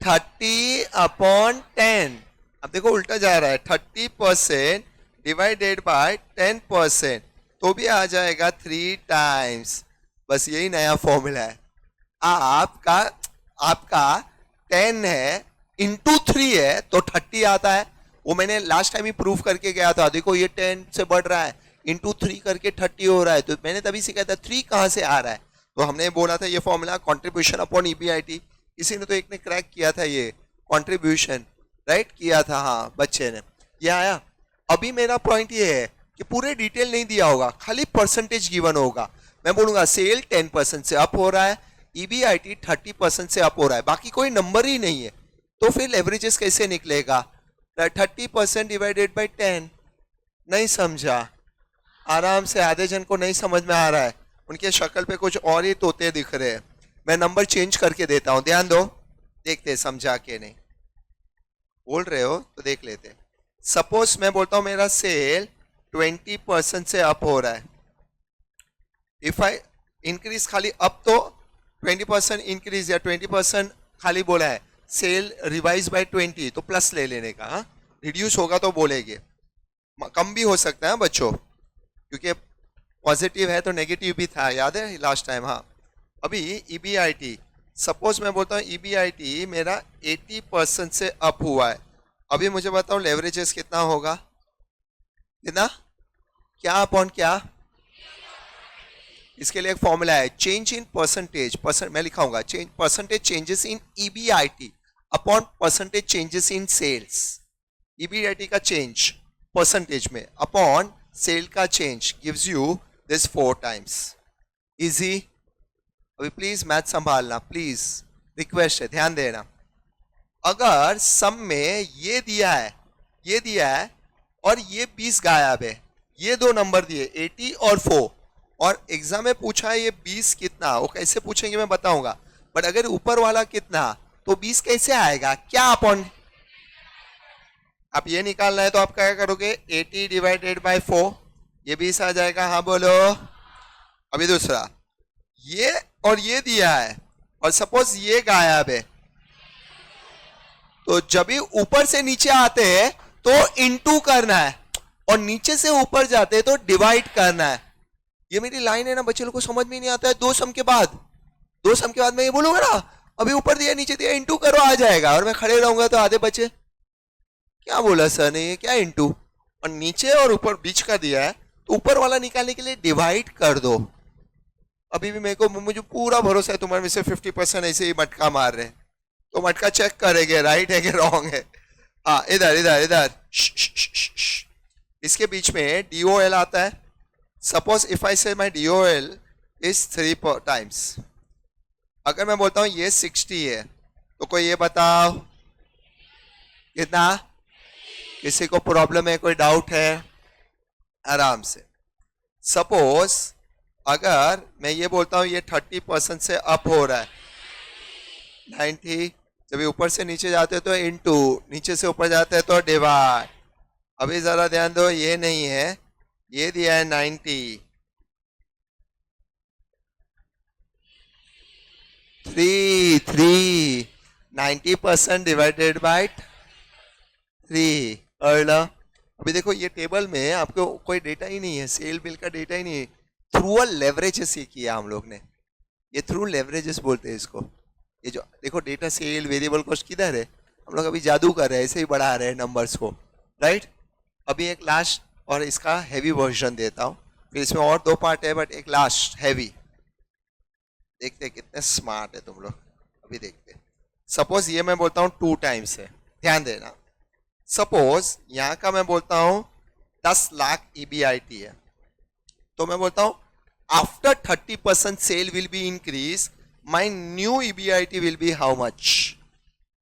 30 अपॉन 10। अब देखो उल्टा जा रहा है, 30% डिवाइडेड बाय 10%, तो भी आ जाएगा 3 टाइम्स। बस यही नया फॉर्मूला है। आपका आपका 10 है, इंटू 3 है, तो 30 आता है। वो मैंने लास्ट टाइम ही प्रूफ करके गया था। देखो ये 10 से बढ़ रहा है, इंटू 3 करके 30 हो रहा है, तो मैंने तभी सिखाया था 3 कहां से आ रहा है। तो हमने बोला था ये फॉर्मूला, कंट्रीब्यूशन अपॉन EBIT, किसी ने तो एक ने क्रैक किया था ये कंट्रीब्यूशन, राइट, किया था, हाँ बच्चे ने, ये आया। अभी मेरा पॉइंट ये है कि पूरे डिटेल नहीं दिया होगा, खाली परसेंटेज गिवन होगा। मैं बोलूंगा सेल 10% से अप हो रहा है, ईबीआईटी 30% से अप हो रहा है, बाकी कोई नंबर ही नहीं है, तो फिर एवरेजेस कैसे निकलेगा? 30% डिवाइडेड बाई 10, नहीं समझा? आराम से, आधे जन को नहीं समझ में आ रहा है, उनके शक्ल पे कुछ और ही तोते दिख रहे हैं। मैं नंबर चेंज करके देता हूं, ध्यान दो, देखते समझा के नहीं। बोल रहे हो तो देख लेते। सपोज मैं बोलता हूं मेरा सेल 20% से अप हो रहा है, इफ आई इंक्रीज, खाली अप तो 20% इंक्रीज या 20% खाली बोला है, सेल रिवाइज बाय 20 तो प्लस ले लेने का, हाँ रिड्यूस होगा तो बोलेंगे, कम भी हो सकता है बच्चों, क्योंकि पॉजिटिव है तो नेगेटिव भी था, याद है लास्ट टाइम, हाँ। अभी ईबीआईटी, सपोज मैं बोलता हूँ ईबीआईटी मेरा 80% से अप हुआ है, अभी मुझे बताओ लेवरेजेस कितना होगा? कितना? क्या अपॉन क्या? इसके लिए एक फॉर्मूला है, चेंज इन परसेंटेज, मैं लिखाऊंगा change percentage changes in EBIT upon percentage changes in sales. EBIT का चेंज परसेंटेज में अपॉन सेल का change gives you this 4 times. Easy? अभी प्लीज मैथ संभालना, प्लीज रिक्वेस्ट है, ध्यान देना। अगर सम में ये दिया है और ये 20 गायब है, ये दो नंबर दिए 80 और 4, और एग्जाम में पूछा है ये 20 कितना, वो कैसे पूछेंगे मैं बताऊंगा, बट अगर ऊपर वाला कितना तो 20 कैसे आएगा? क्या अपॉन, आप ये निकालना है तो आप क्या करोगे? 80 डिवाइडेड बाय 4, ये 20 आ जाएगा, हाँ बोलो। अभी दूसरा, ये और ये दिया है और सपोज ये गायब है, तो जब भी ऊपर से नीचे आते हैं तो इनटू करना है और नीचे से ऊपर जाते हैं तो डिवाइड करना है। ये मेरी लाइन है ना, बच्चे लोग को समझ में नहीं आता है। दो सम के बाद मैं ये बोलूंगा ना, अभी ऊपर दिया नीचे दिया इनटू करो, आ जाएगा, और मैं खड़े रहूंगा तो आधे बच्चे क्या बोला सर ने, ये क्या इनटू, और नीचे और ऊपर बीच का दिया है तो ऊपर वाला निकालने के लिए डिवाइड कर दो। अभी भी मुझे पूरा भरोसा है तुम्हारे में से 50% ऐसे ही मटका मार रहे हैं, तो मटका चेक करेंगे राइट है कि रॉन्ग है। हाँ इधर इधर इधर, इसके बीच में DOL आता है। सपोज इफ आई से माई DOL इज 3 टाइम्स, अगर मैं बोलता हूं ये 60 है तो कोई ये बताओ कितना? किसी को प्रॉब्लम है, कोई डाउट है? आराम से। सपोज अगर मैं ये बोलता हूं ये 30% से अप हो रहा है, 90, जब ऊपर से नीचे जाते तो इनटू, नीचे से ऊपर जाते हैं तो डिवाइड। अभी जरा ध्यान दो, ये नहीं है, ये दिया है 90, 90% डिवाइडेड बाय 3। अभी देखो ये टेबल में आपको कोई डेटा ही नहीं है, सेल बिल का डेटा ही नहीं है, थ्रू अ लेवरेजेस ये किया हम लोग ने, ये थ्रू लेवरेजेस बोलते हैं इसको। ये जो देखो डेटा सेल वेरिएबल कॉस्ट किधर है, हम लोग अभी जादू कर रहे हैं, ऐसे ही बढ़ा रहे हैं नंबर्स को, राइट। अभी एक लास्ट और इसका हैवी वर्जन देता हूँ, फिर इसमें और 2 पार्ट है बट एक लास्ट हैवी, देखते कितने स्मार्ट है तुम लोग। अभी देखते, सपोज ये मैं बोलता हूँ 2 टाइम्स है, ध्यान देना। सपोज यहाँ का मैं बोलता हूँ 10 लाख EBIT है, तो मैं बोलता हूँ after 30% sale will be increase, my new EBIT will be how much?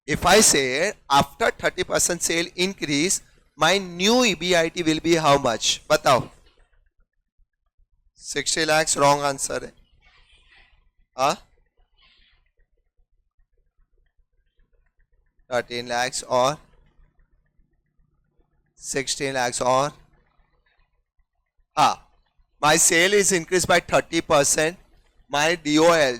If I say after 30% sale increase, my new EBIT will be how much? बताओ। 60 lakhs रॉन्ग आंसर है। 13 lakhs और 16 lakhs और हाँ, my sale is increased by 30%, my DOL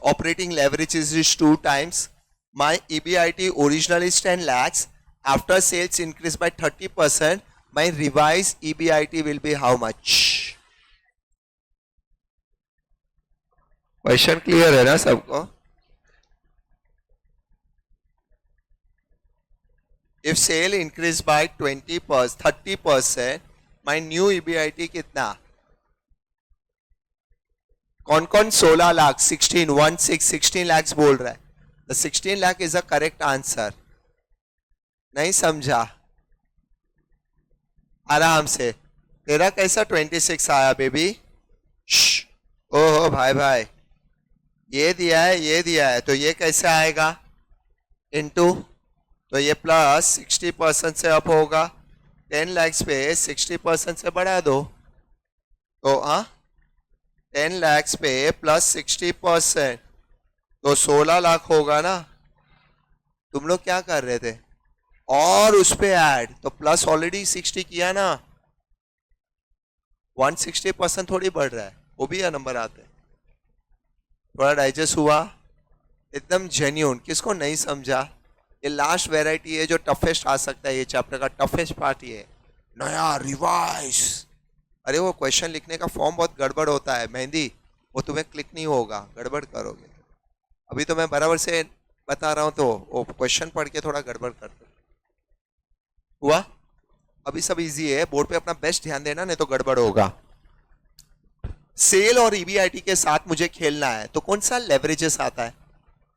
operating leverage is 2 times, my EBIT original is 10 lakhs, after sales increased by 30%, my revised EBIT will be how much? Question clear है ना सबको? If sale increased by 30%, my new EBIT कितना? कौन कौन 16 लाख 16 लाख बोल रहा है? The 16 lakh is the correct answer. नहीं समझा? आराम से. तेरा कैसा 26 आया बेबी? ओहो भाई भाई, ये दिया है, ये दिया है, तो ये कैसे आएगा? इनटू, तो ये प्लस 60% से अप होगा. 10 लाख पे 60% से बढ़ा दो, तो 10 लाख पे प्लस 60%, तो 16 लाख होगा ना. तुम लोग क्या कर रहे थे? और उस पे ऐड, तो प्लस ऑलरेडी 60 किया ना, 160% थोड़ी बढ़ रहा है, वो भी यह नंबर आते हैं. थोड़ा डाइजेस्ट हुआ? एकदम जेन्यून. किसको नहीं समझा? ये लास्ट वेराइटी है जो टफेस्ट आ सकता है, ये चैप्टर का टफेस्ट पार्ट ये है. नया रिवाइज. अरे वो क्वेश्चन लिखने का फॉर्म बहुत गड़बड़ होता है मेहंदी, वो तुम्हें क्लिक नहीं होगा, गड़बड़ करोगे. अभी तो मैं बराबर से बता रहा हूँ, तो वो क्वेश्चन पढ़ के थोड़ा गड़बड़ करते हुआ. अभी सब इजी है, बोर्ड पे अपना बेस्ट ध्यान देना, नहीं तो गड़बड़ होगा. सेल और ईबीआईटी के साथ मुझे खेलना है, तो कौन सा लेवरेजेस आता है?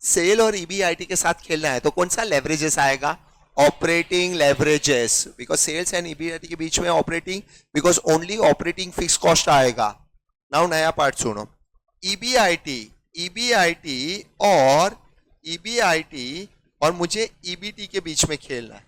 सेल और ईबीआईटी के साथ खेलना है तो कौन सा लेवरेजेस आएगा? Operating leverages. Because sales and EBIT के बीच में operating, because only operating fix cost आएगा. नाउ नया पार्ट सुनो. ईबीआईटी, ईबीआईटी और मुझे ईबीटी के बीच में खेलना है.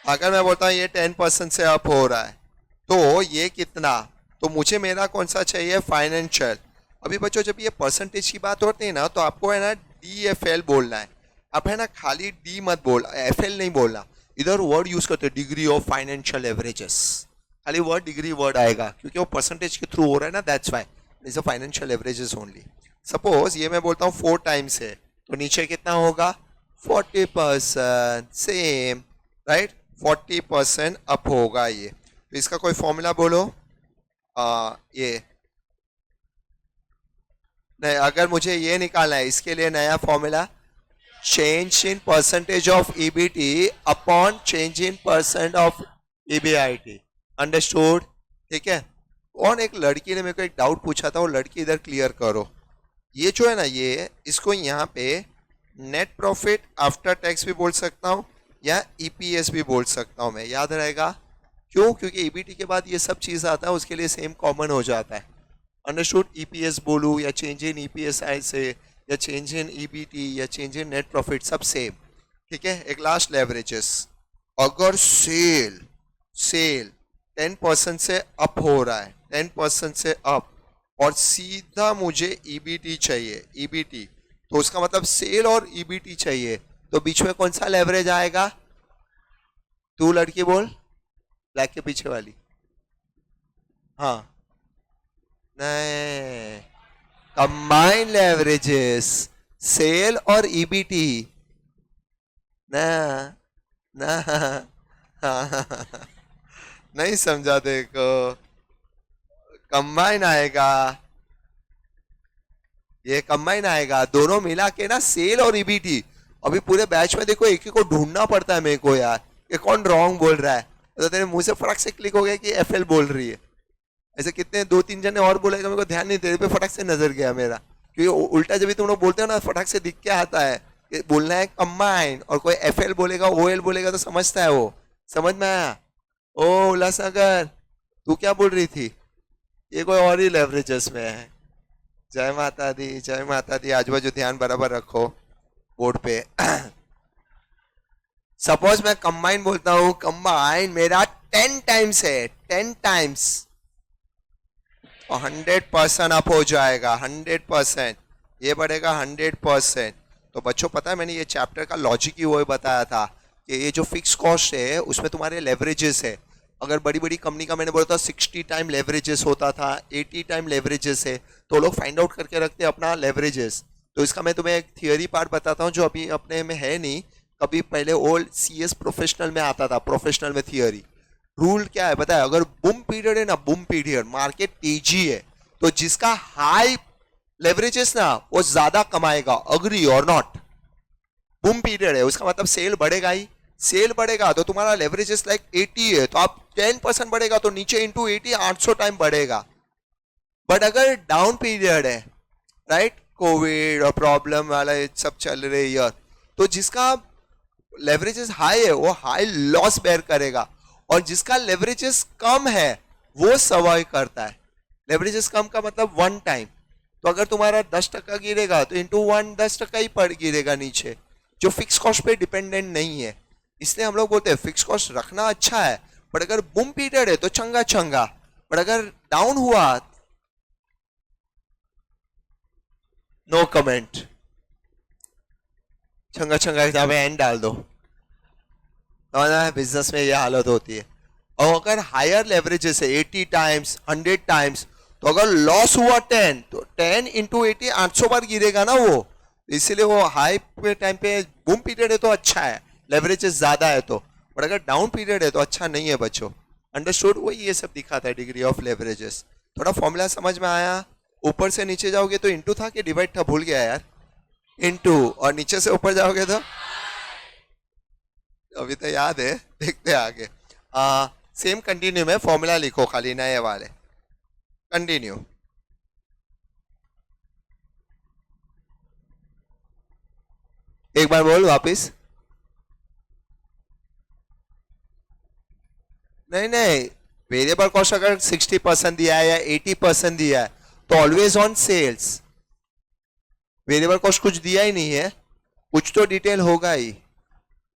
अगर मैं बोलता हूँ ये 10% से अप हो रहा है, तो ये कितना? तो मुझे मेरा कौन सा चाहिए? फाइनेंशियल. अभी बच्चों जब ये परसेंटेज की बात होती है ना, तो आपको है ना DFL बोलना है. आप है ना खाली डी मत बोल, FL नहीं बोलना. इधर वर्ड यूज करते हैं, डिग्री ऑफ फाइनेंशियल एवरेजेस. खाली वर्ड डिग्री वर्ड आएगा, क्योंकि वो परसेंटेज के थ्रू हो रहा है ना, that's why is a financial averages only. Suppose ये मैं बोलता हूँ 4 टाइम्स है, तो नीचे कितना होगा? 40%. सेम राइट, 40% अप होगा ये. तो इसका कोई फॉर्मूला बोलो. ये नहीं, अगर मुझे ये निकालना है, इसके लिए नया formula, change in percentage of EBT upon change in percent of EBIT. Understood? ठीक है. और एक लड़की ने मेरे को एक डाउट पूछा था, वो लड़की इधर क्लियर करो. ये जो है ना, ये इसको यहाँ पे नेट प्रॉफिट आफ्टर टैक्स भी बोल सकता हूँ या ईपीएस भी बोल सकता हूँ मैं. याद रहेगा क्यों? क्योंकि ईबीटी के बाद ये सब चीज़ आता है, उसके लिए सेम कॉमन हो जाता है. अंडरस्टूड? ईपीएस बोलूँ या चेंज इन ईपीएस से, या चेंज इन ईबीटी या चेंज इन नेट प्रॉफिट, सब सेम. ठीक है. एक लास्ट लेवरेजेस. अगर सेल 10% से अप हो रहा है, 10% से अप, और सीधा मुझे ईबीटी चाहिए, ईबीटी, तो उसका मतलब सेल और ईबीटी चाहिए, तो बीच में कौन सा लेवरेज आएगा? तू लड़की बोल, ब्लैक के पीछे वाली. हाँ, नहीं, कंबाइन लेवरेजेस, सेल और ईबीटी ना. ना नहीं समझा? देखो, कंबाइन आएगा, ये कंबाइन आएगा, दोनों मिला के ना, सेल और ईबीटी. अभी पूरे बैच में देखो एक ही को ढूंढना पड़ता है मेरे को यार, ये कौन रॉन्ग बोल रहा है. तो तेरे मुंह से फटक से क्लिक हो गया कि एफएल बोल रही है. ऐसे कितने 2-3 जने और बोलेगा, मेरे को ध्यान नहीं, तेरे पे फटक से नजर गया मेरा. क्योंकि उल्टा जब भी तुम लोग बोलते हो ना, फटक से दिख के आता है. बोलना है कंबाइन, और कोई एफएल बोलेगा, ओएल बोलेगा, तो समझता है वो. समझ में आया? ओ उल्लासनगर, तू क्या बोल रही थी? ये कोई और ही लेवरेजेस में है. जय माता दी, जय माता दी. आजू बाजू ध्यान बराबर रखो बोर्ड पे. सपोज मैं कंबाइन बोलता हूं, कंबाइन मेरा 10 टाइम्स है, 10 टाइम्स, 100% अप हो जाएगा. 100% ये बढ़ेगा 100%. तो बच्चों पता है, मैंने ये चैप्टर का लॉजिक ही वो बताया था कि ये जो फिक्स कॉस्ट है उसमें तुम्हारे लेवरेजेस है. अगर बड़ी बड़ी कंपनी का मैंने बोला था 60 टाइम लेवरेजेस होता था, 80 टाइम लेवरेजेस है, तो लोग फाइंड आउट करके रखते हैं अपना लेवरेजेस. तो इसका मैं तुम्हें एक थियोरी पार्ट बताता हूँ जो अभी अपने में है नहीं, कभी पहले ओल्ड CS प्रोफेशनल में आता था, प्रोफेशनल में थियोरी. रूल क्या है बताया? अगर बूम पीरियड है ना, बूम पीरियड, मार्केट तेजी है, तो जिसका हाई लेवरेजेस ना वो ज्यादा कमाएगा. अग्री और नॉट? बूम पीरियड है, उसका मतलब सेल बढ़ेगा ही. सेल बढ़ेगा तो तुम्हारा लेवरेजेस लाइक 80 है, तो आप 10% बढ़ेगा तो नीचे इंटू 80 800 टाइम बढ़ेगा. बट अगर डाउन पीरियड है, राइट, कोविड और प्रॉब्लम वाला ये सब चल रहे ईयर, तो जिसका लेवरेजेस हाई है वो हाई लॉस बेयर करेगा, और जिसका लेवरेजेस कम है वो सर्वाइव करता है। लेवरेजेस कम का मतलब वन टाइम, तो अगर तुम्हारा 10% गिरेगा तो इंटू 1 10% ही पड़ गिरेगा नीचे, जो फिक्स कॉस्ट पे डिपेंडेंट नहीं है। इसलिए हम लोग बोलते हैं फिक्स कॉस्ट रखना अच्छा है, बट अगर बूम पीरियड है तो चंगा चंगा, बट अगर डाउन हुआ नो कमेंट, चंगा चंगा जहाँ पे एंड डाल दो। बिजनेस में ये हालत होती है। और अगर हायर लेवरेजेस है 80 टाइम्स 100 टाइम्स, तो अगर लॉस हुआ 10 तो 10 इंटू 80 800 बार गिरेगा ना वो, इसीलिए वो हाई पे टाइम पे बूम पीरियड है तो अच्छा है, लेवरेजेस ज्यादा है तो, बट अगर डाउन पीरियड है तो अच्छा नहीं है बच्चों। अंडरस्टूड? वही ये सब दिखाता है डिग्री ऑफ लेवरेजेस। थोड़ा फॉर्मूला समझ में आया? ऊपर से नीचे जाओगे तो इंटू था कि डिवाइड था, भूल गया यार। इंटू, और नीचे से ऊपर जाओगे तो अभी तो याद है, देखते हैं आगे। सेम कंटिन्यू में फॉर्मूला लिखो, खाली नए वाले कंटिन्यू। एक बार बोल वापिस। नहीं नहीं, वेरिएबल कॉस्ट अगर 60% दिया है या 80% दिया है तो always on sales. Variable cost कुछ दिया ही नहीं है, कुछ तो डिटेल होगा ही।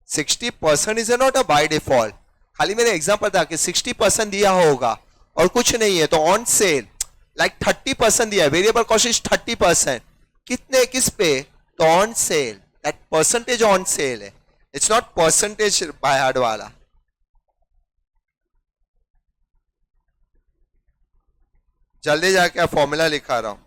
60% is not a by default, खाली मेरे एग्जांपल था कि 60% दिया होगा और कुछ नहीं है तो ऑन सेल, लाइक 30% दिया है, वेरिएबल कॉस्ट इज 30%, कितने किस पे, तो on sale, that percentage on sale है, it's not percentage by hard वाला। जल्दी जाके फॉर्मूला लिखा रहा हूं।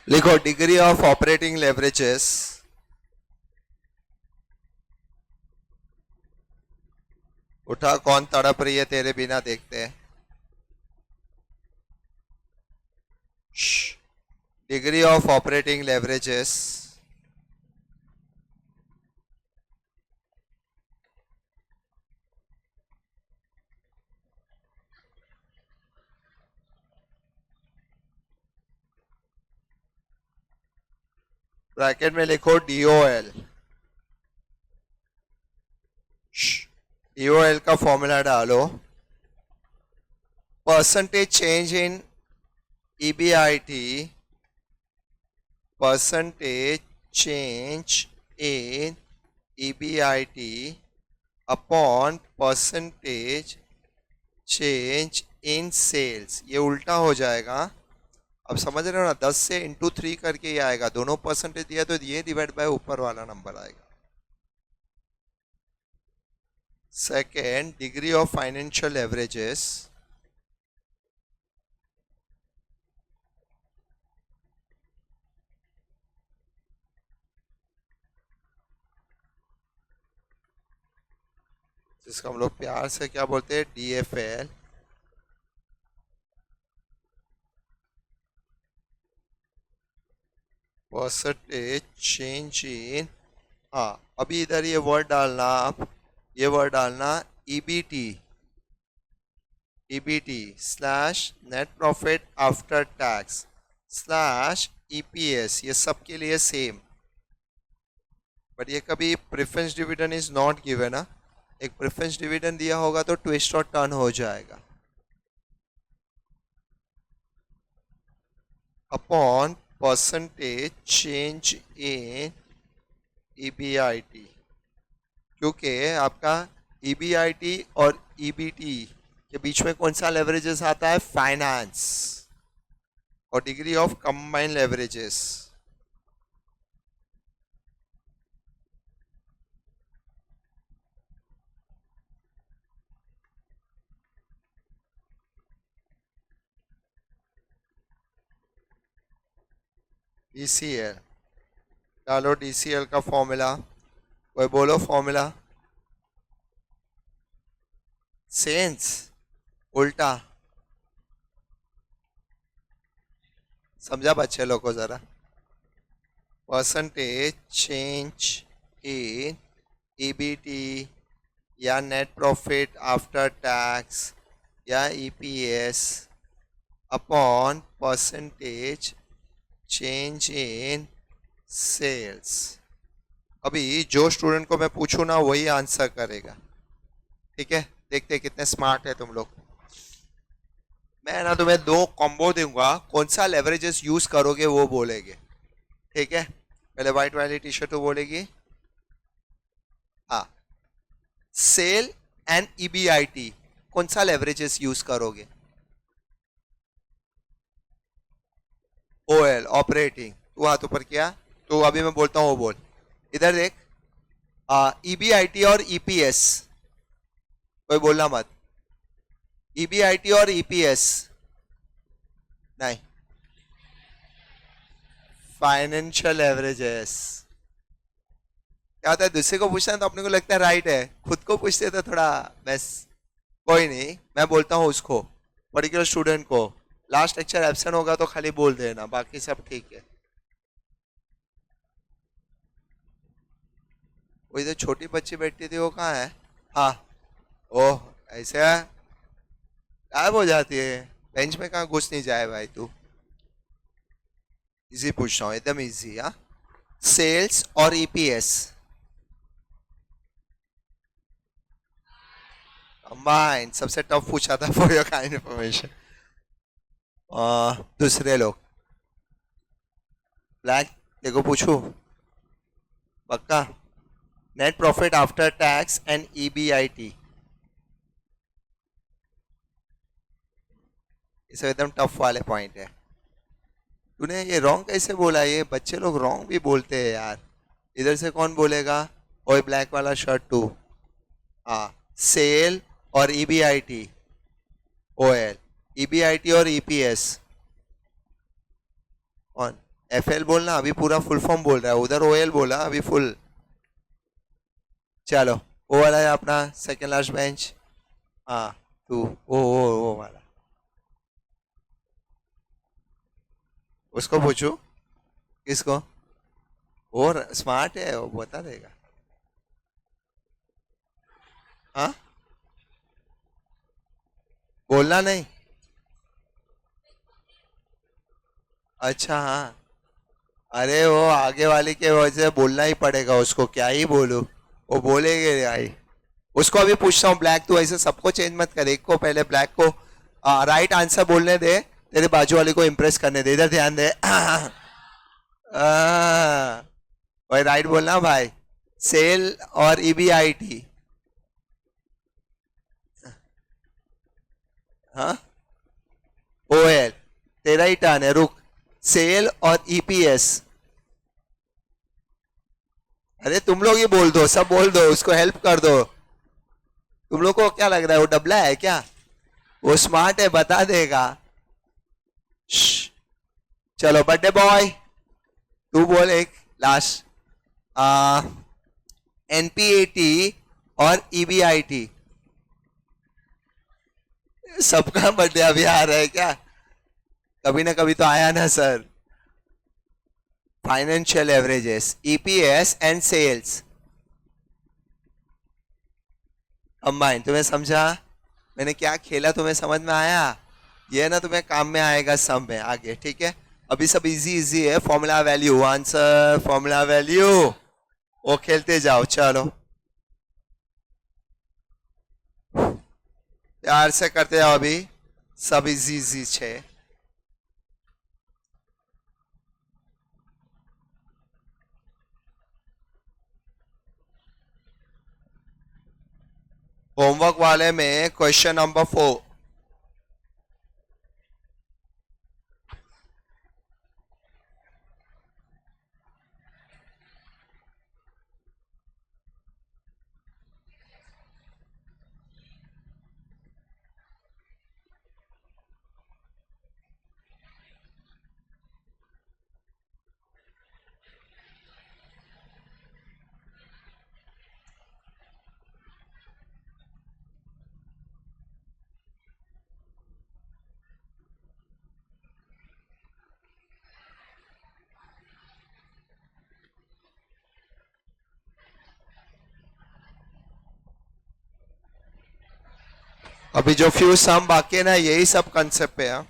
लिखो डिग्री ऑफ ऑपरेटिंग लेवरेजेस उठा, कौन तड़प रही है तेरे बिना, देखते हैं। Degree of operating leverages bracket में लिखो DOL। DOL का फॉर्मूला डालो, percentage change in EBIT, percentage change in EBIT upon percentage change in sales. ये उल्टा हो जाएगा, अब समझ रहे हो ना, 10 से इंटू 3 करके ही आएगा, दोनों परसेंटेज दिया तो ये डिवाइड बाय ऊपर वाला नंबर आएगा। Second, degree of financial averages जिसको हम लोग प्यार से क्या बोलते हैं, DFL। परसेंटेज चेंज इन, हाँ अभी इधर ये वर्ड डालना, आप ये वर्ड डालना EBT, EBT slash net profit after tax slash EPS, ये सब के लिए सेम, बट ये कभी preference dividend is not given ना, एक प्रेफरेंस डिविडेंड दिया होगा तो ट्विस्ट और टर्न हो जाएगा। Upon percentage change in EBIT, क्योंकि आपका EBIT और EBT के बीच में कौन सा लेवरेजेस आता है, फाइनेंस, और degree of combined leverages DCL, डालो DCL का फॉर्मूला, कोई बोलो फॉर्मूला। सेंस उल्टा, समझा बच्चे लोग को जरा। परसेंटेज चेंज इन EBT या नेट प्रॉफिट आफ्टर टैक्स या EPS upon percentage change in sales. अभी जो स्टूडेंट को मैं पूछूं ना वही आंसर करेगा, ठीक है। देखते कितने स्मार्ट है तुम लोग। मैं ना तुम्हें दो कॉम्बो दूंगा, कौन सा लेवरेजेस यूज करोगे वो बोलेगे, ठीक है। पहले व्हाइट वाली टी शर्ट बोलेगी, हाँ, सेल एंड EBIT कौन सा लेवरेजेस यूज करोगे? OL ऑपरेटिंग, तू हाथ ऊपर किया, तो अभी मैं बोलता हूँ वो बोल। इधर देख, EBIT और EPS, कोई बोलना मत। EBIT और EPS नहीं, फाइनेंशियल एवरेजेस। क्या होता है, दूसरे को पूछना है तो अपने को लगता है राइट है, खुद को पूछते तो थोड़ा बस। कोई नहीं, मैं बोलता हूँ उसको, पर्टिकुलर स्टूडेंट को। लास्ट लेक्चर एब्सेंट होगा तो खाली बोल देना, बाकी सब ठीक है। वो इधर छोटी बच्ची बैठती थी, वो कहाँ है? हाँ, ओह ऐसे गायब हो जाती है। बेंच में कहाँ घुस नहीं जाए भाई तू। इजी पूछ रहा हूँ, एकदम इजी। हाँ, सेल्स और EPS कंबाइंड, सबसे टफ पूछा था फॉर योर काइंड इन्फॉर्मेशन। दूसरे लोग, ब्लैक देखो पूछू पक्का। Net profit after tax and EBIT, इसे एकदम टफ वाले पॉइंट है। तूने ये रॉन्ग कैसे बोला? ये बच्चे लोग रॉन्ग भी बोलते हैं यार। इधर से कौन बोलेगा? ओए ब्लैक वाला शर्ट टू, हाँ, सेल और EBIT, OL, EBIT और EPS ऑन। FL बोलना, अभी पूरा फुल फॉर्म बोल रहा है, उधर OL बोला अभी फुल। चलो, वो वाला है अपना सेकेंड लास्ट बेंच, हाँ तू वो वाला, उसको पूछू। किसको? और स्मार्ट है वो, बता देगा। हाँ, बोलना नहीं, अच्छा हाँ। अरे वो आगे वाली के वजह से बोलना ही पड़ेगा उसको, क्या ही बोलूं, वो बोलेगे भाई। उसको अभी पूछता हूँ, ब्लैक तू ऐसे सबको चेंज मत कर, एक को पहले ब्लैक को राइट आंसर बोलने दे, तेरे बाजू वाले को इम्प्रेस करने दे, इधर ध्यान दे। भाई राइट बोलना भाई, सेल और EBIT। हाँ, OL, तेरा ही टर्न है, रुक। सेल और EPS, अरे तुम लोग ही बोल दो, सब बोल दो, उसको हेल्प कर दो। तुम लोग को क्या लग रहा है वो डबला है क्या? वो स्मार्ट है, बता देगा। चलो बर्थडे बॉय, तू बोल एक लास्ट। NPAT और EBIT, सबका बर्थडे अभी आ रहा है क्या? कभी ना कभी तो आया ना sir. Financial averages, EPS and sales combine. तुम्हें समझा मैंने क्या खेला? तुम्हें समझ में आया? ये ना तुम्हें काम में आएगा सब में आगे, ठीक है। अभी सब इजी इजी है, formula value answer, formula value, वो खेलते जाओ। चलो प्यार से करते जाओ, अभी सब इजी इजी छे। होमवर्क वाले में क्वेश्चन नंबर 4, अभी जो फ्यू सम बाकी है ना, यही सब कंसेप्ट पे है.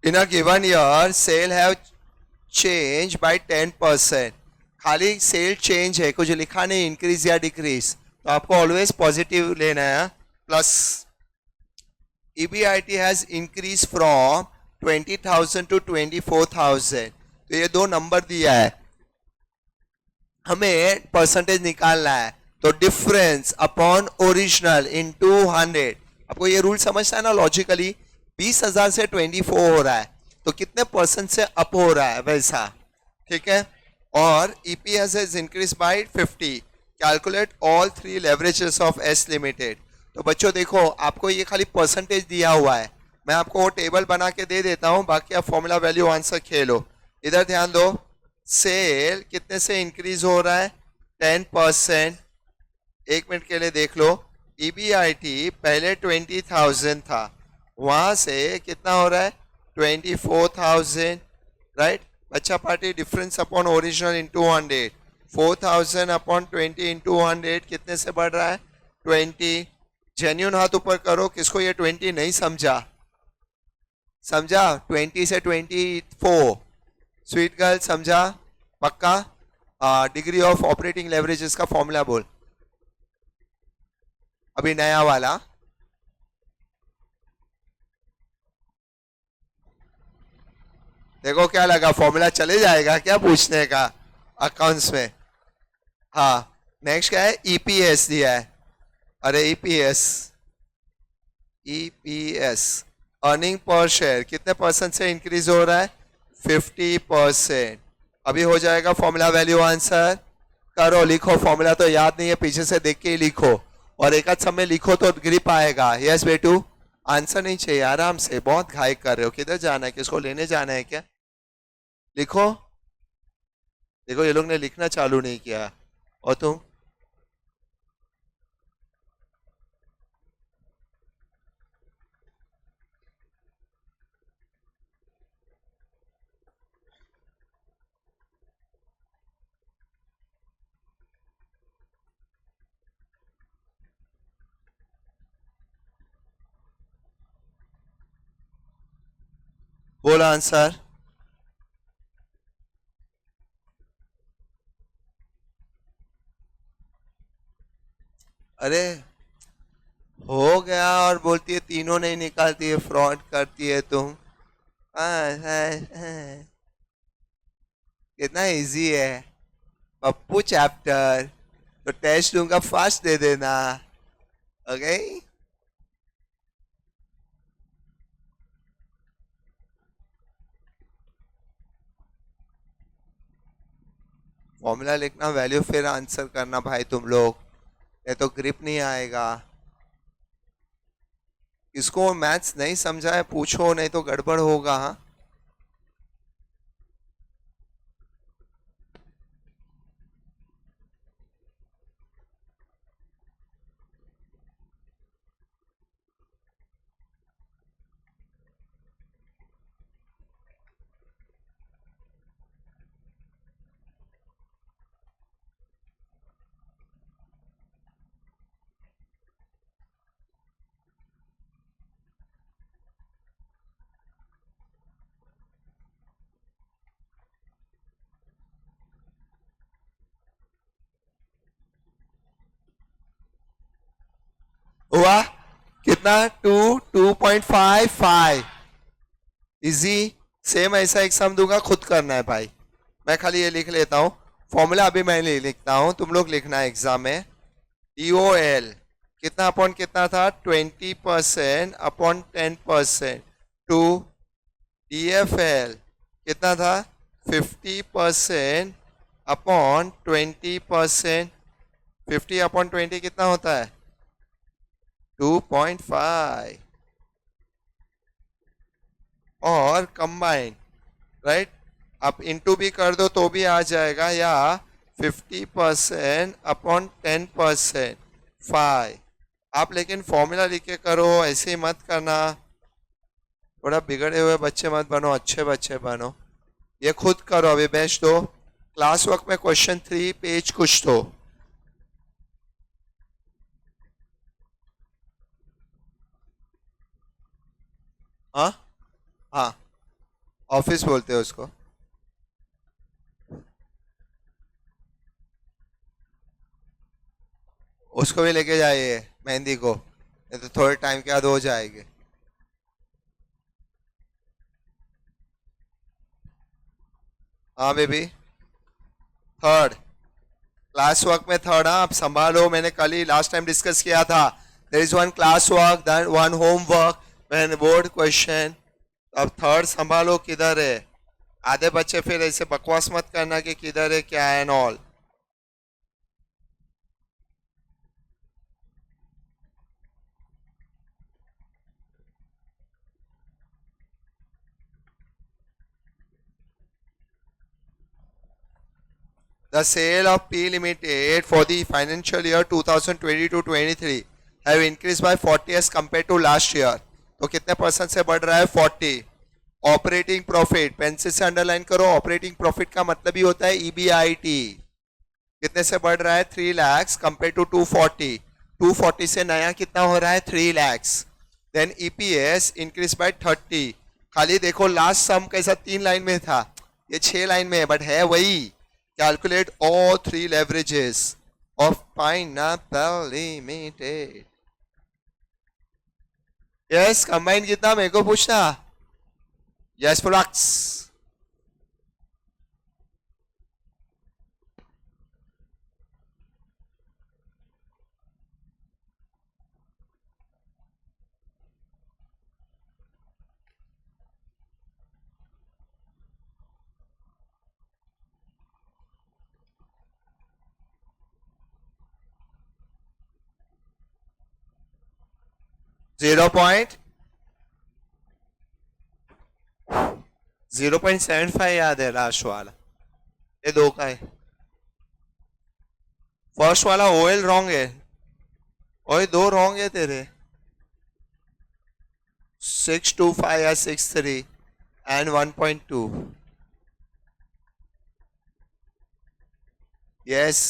In a given year, sale have changed by 10%. खाली सेल चेंज है, कुछ लिखा नहीं इंक्रीज या डिक्रीज, तो आपको ऑलवेज पॉजिटिव लेना है. Plus EBIT has increase from 20,000 to 24,000. तो ये दो नंबर दिया है, हमें परसेंटेज निकालना है. तो डिफरेंस अपॉन ओरिजिनल इन 200. आपको ये रूल समझना है ना लॉजिकली. 20,000 से 24 हो रहा है, तो कितने परसेंट से अप हो रहा है वैसा. ठीक है. और EPS has increased by 50. Calculate all three leverages of S limited. तो बच्चों देखो, आपको ये खाली परसेंटेज दिया हुआ है, मैं आपको वो टेबल बना के दे देता हूं, बाकी आप फॉर्मूला वैल्यू आंसर खेलो. इधर ध्यान दो, सेल कितने से इंक्रीज हो रहा है, 10%. एक मिनट के लिए देख लो. EBIT पहले 20,000 था, वहां से कितना हो रहा है, 24,000. राइट. बच्चा party difference upon original in 200. 4,000 upon 20 इन 200 कितने से बढ़ रहा है, 20. जेन्यून हाथ ऊपर करो, किसको ये 20 नहीं समझा. समझा. 20 से 24. स्वीट गर्ल समझा पक्का. डिग्री ऑफ ऑपरेटिंग लेवरेजेस का फॉर्मूला बोल, अभी नया वाला. देखो क्या लगा, फॉर्मूला चले जाएगा क्या पूछने का अकाउंट्स में. हाँ. नेक्स्ट क्या है, EPS दिया है. अरे EPS अर्निंग पर शेयर कितने परसेंट से इंक्रीज हो रहा है, 50%. अभी हो जाएगा फॉर्मूला वैल्यू आंसर. करो, लिखो. फॉर्मूला तो याद नहीं है, पीछे से देख के ही लिखो, और एक आध समय लिखो तो ग्रिप आएगा. यस बेटू. आंसर नहीं चाहिए, आराम से. बहुत घाई कर रहे हो, किधर जाना है, किसको लेने जाना है क्या. लिखो. देखो ये लोग ने लिखना चालू नहीं किया, और तुम. बोला आंसर. अरे हो गया, और बोलती है तीनों नहीं निकालती है, फ्रॉड करती है तुम. कितना इजी है पप्पू चैप्टर. तो टेस्ट दूंगा, फास्ट दे देना. ओके. फॉर्मूला लिखना, वैल्यू फिर आंसर करना भाई तुम लोग, ये तो ग्रिप नहीं आएगा. इसको मैथ्स नहीं समझा है पूछो, नहीं तो गड़बड़ होगा. हाँ. हुआ कितना, 2.55. इजी. सेम ऐसा एक सम दूंगा, खुद करना है भाई. मैं खाली ये लिख लेता हूं फॉर्मूला, अभी मैं लिखता हूं, तुम लोग लिखना है एग्जाम में. EOL कितना अपॉन कितना था, 20% अपॉन 10%. टू DFL कितना था, 50% अपॉन 20%. 50 अपॉन 20 कितना होता है, 2.5. और कंबाइन. राइट. आप इनटू भी कर दो तो भी आ जाएगा, या 50% अपॉन 10% 5. आप लेकिन फॉर्मूला लिख के करो, ऐसे ही मत करना. थोड़ा बिगड़े हुए बच्चे मत बनो, अच्छे बच्चे बनो. ये खुद करो. अभी बेंच दो, क्लास वर्क में क्वेश्चन 3 पेज कुछ दो. हाँ हाँ, ऑफिस बोलते हैं उसको। उसको भी लेके जाइए मेहंदी को, नहीं तो थोड़े टाइम के बाद हो जाएगी। हाँ बेबी, थर्ड क्लास वर्क में थर्ड। हाँ, आप संभालो, मैंने कल ही लास्ट टाइम डिस्कस किया था। There is one class work, then one homework, then board question. अब थर्ड संभालो किधर है। आधे बच्चे फिर ऐसे बकवास मत करना कि किधर है क्या है and all. The sale of P Limited for the financial year 2022-23 have increased by 40 as compared to last year. तो कितने परसेंट से बढ़ रहा है? 40। ऑपरेटिंग प्रॉफिट, पेंसिल से अंडरलाइन करो, ऑपरेटिंग प्रॉफिट का मतलब ही होता है EBIT। कितने से बढ़ रहा है? 3 lakhs कंपेयर टू 240। 240 से नया कितना हो रहा है? 3 lakhs। Then EPS increase by 30। खाली देखो लास्ट सम कैसा 3 लाइन में था, ये 6 लाइन में है, बट है वही। Calculate all three leverages of Pineapple Limited. Yes, combine कितना मेरे को पूछना? Yes, products. Zero point 0.75 याद है लास्ट वाला, ये दो का है। फर्स्ट वाला ओएल रॉन्ग है, और दो रॉन्ग है तेरे। 625 या 63 and 1.2। Yes.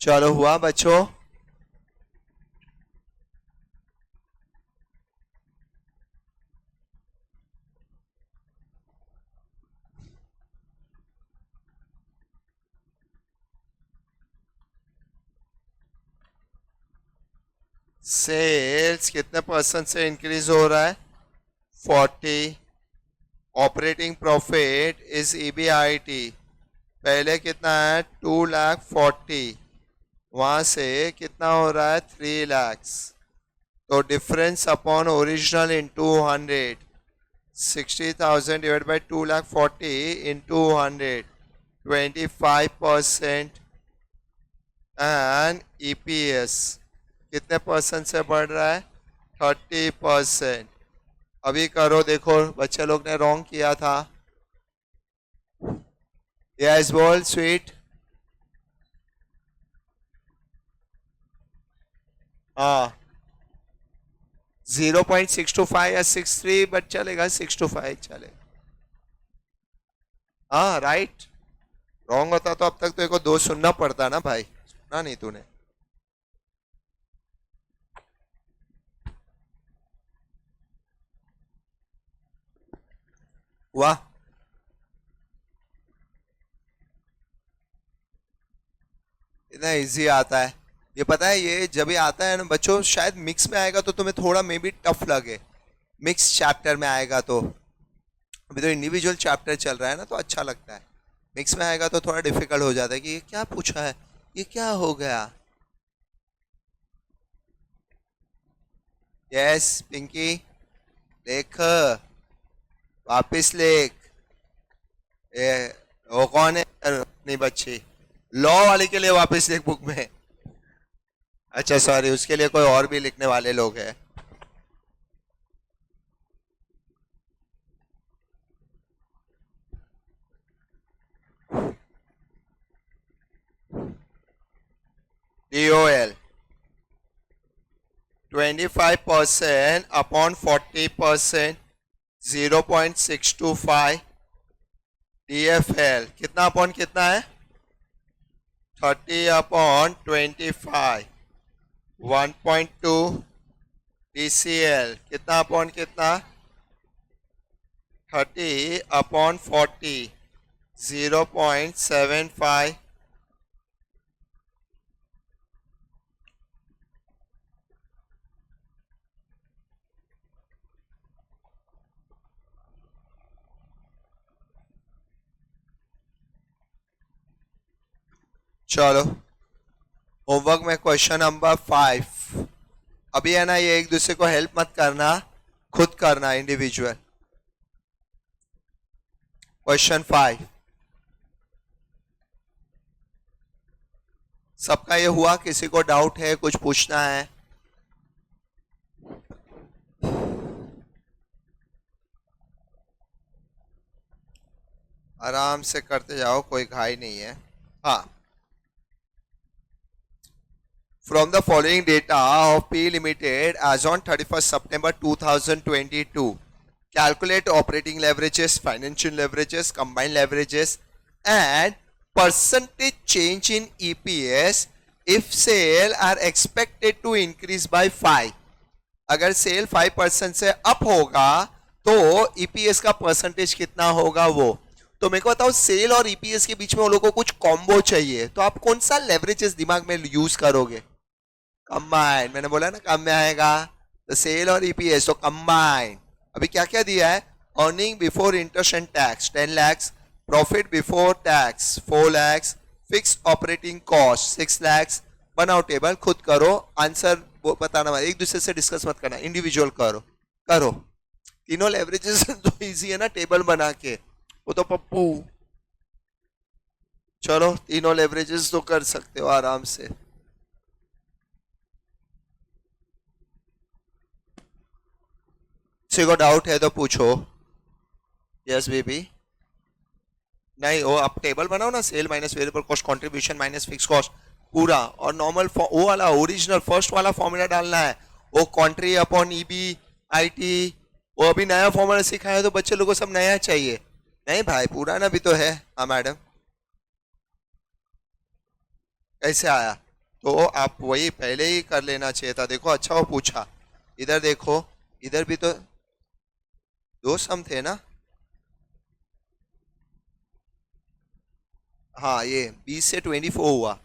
चलो हुआ बच्चों। सेल्स कितने परसेंट से इंक्रीज हो रहा है? 40। ऑपरेटिंग प्रॉफिट इज EBIT, पहले कितना है? 2,40,000, वहां से कितना हो रहा है? 3 lakhs। तो difference upon original into 100, 60,000 divide by 2,40,000 into 100, 25%। And EPS कितने परसेंट से बढ़ रहा है? 30%। अभी करो, देखो बच्चे लोग ने रॉन्ग किया था। यस बोल स्वीट। हाँ, 0.625 या 63, बट चलेगा 625 चलेगा। हाँ राइट। रॉन्ग होता तो अब तक तो एक दो सुनना पड़ता ना भाई, सुना नहीं तूने। वाह, इतना इजी आता है। ये पता है, ये जब ये आता है ना बच्चों, शायद मिक्स में आएगा तो तुम्हें थोड़ा मे बी टफ लगे। मिक्स चैप्टर में आएगा तो, अभी तो इंडिविजुअल चैप्टर चल रहा है ना, तो अच्छा लगता है। मिक्स में आएगा तो थोड़ा डिफिकल्ट हो जाता है कि ये क्या पूछा है, ये क्या हो गया। यस पिंकी, देख वापिस लेख। ये वो कौन है अपनी बच्ची? लॉ वाले के लिए वापस लिख बुक में। अच्छा सॉरी, उसके लिए कोई और भी लिखने वाले लोग हैं। DOL 25% upon 40%, 0.625 DFL कितना अपॉन कितना है 30/25 1.2 DCL कितना अपॉन कितना 30/40 0.75 चलो होमवर्क में क्वेश्चन नंबर 5 अभी है ना ये एक दूसरे को हेल्प मत करना खुद करना इंडिविजुअल क्वेश्चन 5 सबका ये हुआ किसी को डाउट है कुछ पूछना है आराम से करते जाओ कोई घाई नहीं है हाँ From the following data of P Limited as on 31st September 2022, calculate operating leverages, financial leverages, combined leverages, and percentage change in EPS if sale are expected to increase by 5. अगर सेल 5% से up होगा तो EPS का percentage कितना होगा वो तो मेरे को बताओ सेल और ईपीएस के बीच में उन लोगों को कुछ कॉम्बो चाहिए तो आप कौन सा लेवरेजेस दिमाग में यूज करोगे कंबाइन मैंने बोला ना कम में आएगा तो सेल और ईपीएस तो कंबाइन अभी क्या क्या दिया है earning before interest and tax 10 lakhs profit before tax 4 lakhs fix operating cost 6 lakhs बनाओ टेबल खुद करो आंसर बताना एक दूसरे से डिस्कस मत करना इंडिविजुअल करो करो तीनों लेवरेजेस तो इजी है ना टेबल बना के वो तो पप्पू चलो तीनों लेवरेजेस तो कर सकते हो आराम से किसी को डाउट है तो पूछो यस बेबी नहीं वो आप टेबल बनाओ ना sale minus variable cost contribution minus fix cost पूरा और नॉर्मल वो वाला ओरिजिनल फर्स्ट वाला फॉर्मूला डालना है वो कॉन्ट्री अपॉन ईबी आईटी वो अभी नया फॉर्मूला सिखाया है तो बच्चे लोगों को सब नया चाहिए नहीं भाई पुराना भी तो है हाँ मैडम कैसे आया तो आप वही पहले ही कर लेना चाहिए था देखो अच्छा वो पूछा इधर देखो इधर भी तो दो सम थे ना हाँ ये 20 से 24 हुआ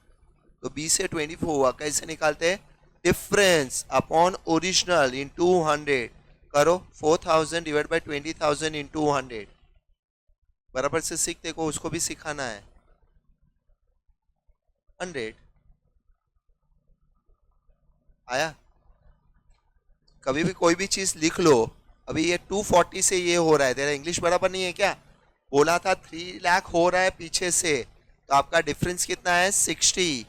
तो 20 से 24 हुआ कैसे निकालते हैं डिफरेंस अपॉन ओरिजिनल इन 200 करो 4000 डिवाइड बाय 20,000 इन 200 बराबर से सीखते को उसको भी सिखाना है 100 आया कभी भी कोई भी चीज लिख लो अभी ये 240 से ये हो रहा है तेरा इंग्लिश बराबर नहीं है क्या बोला था 3 लाख हो रहा है पीछे से तो आपका डिफरेंस कितना है 60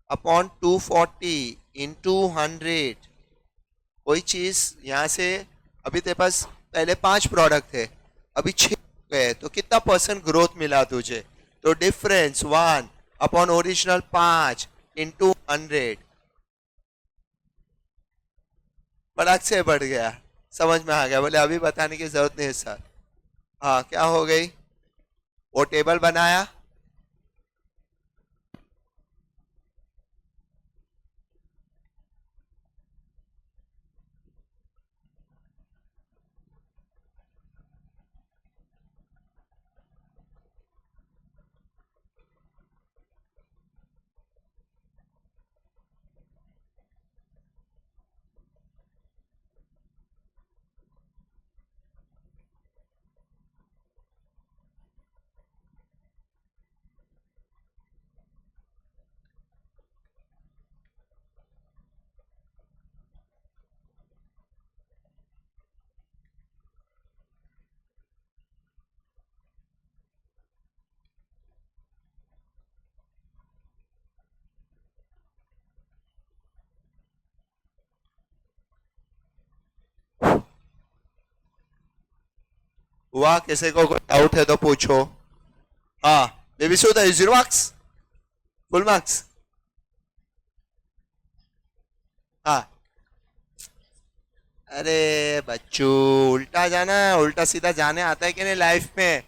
अपॉन 240 इंटू 100 कोई चीज यहां से अभी तेरे पास पहले 5 प्रोडक्ट थे अभी 6 गए तो कितना परसेंट ग्रोथ मिला तुझे तो डिफरेंस 1 अपॉन ओरिजिनल 5 इंटू 100 फटाक से बढ़ गया समझ में आ गया बोले अभी बताने की जरूरत नहीं है सर हाँ क्या हो गई वो टेबल बनाया हुआ किसी को कोई डाउट है तो पूछो हाँ बेबी से होता है 0 मार्क्स फुल मार्क्स हाँ अरे बच्चों उल्टा जाना उल्टा सीधा जाने आता है कि नहीं लाइफ में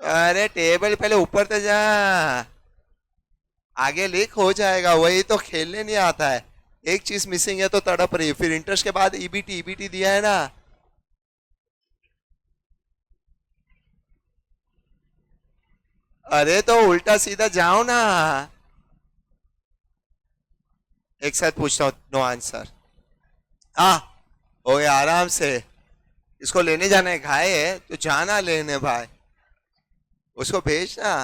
अरे टेबल पहले ऊपर तो जा, आगे लिख हो जाएगा, वही तो खेलने नहीं आता है। एक चीज मिसिंग है तो तड़प रही है। फिर इंटरेस्ट के बाद ईबीटी, ईबीटी दिया है ना। अरे तो उल्टा सीधा जाओ ना। एक साथ पूछता हूँ, नो आंसर। हाँ, हो गया आराम से। इसको लेने जाना है, घाय है तो जाना लेने भाई, उसको भेजना।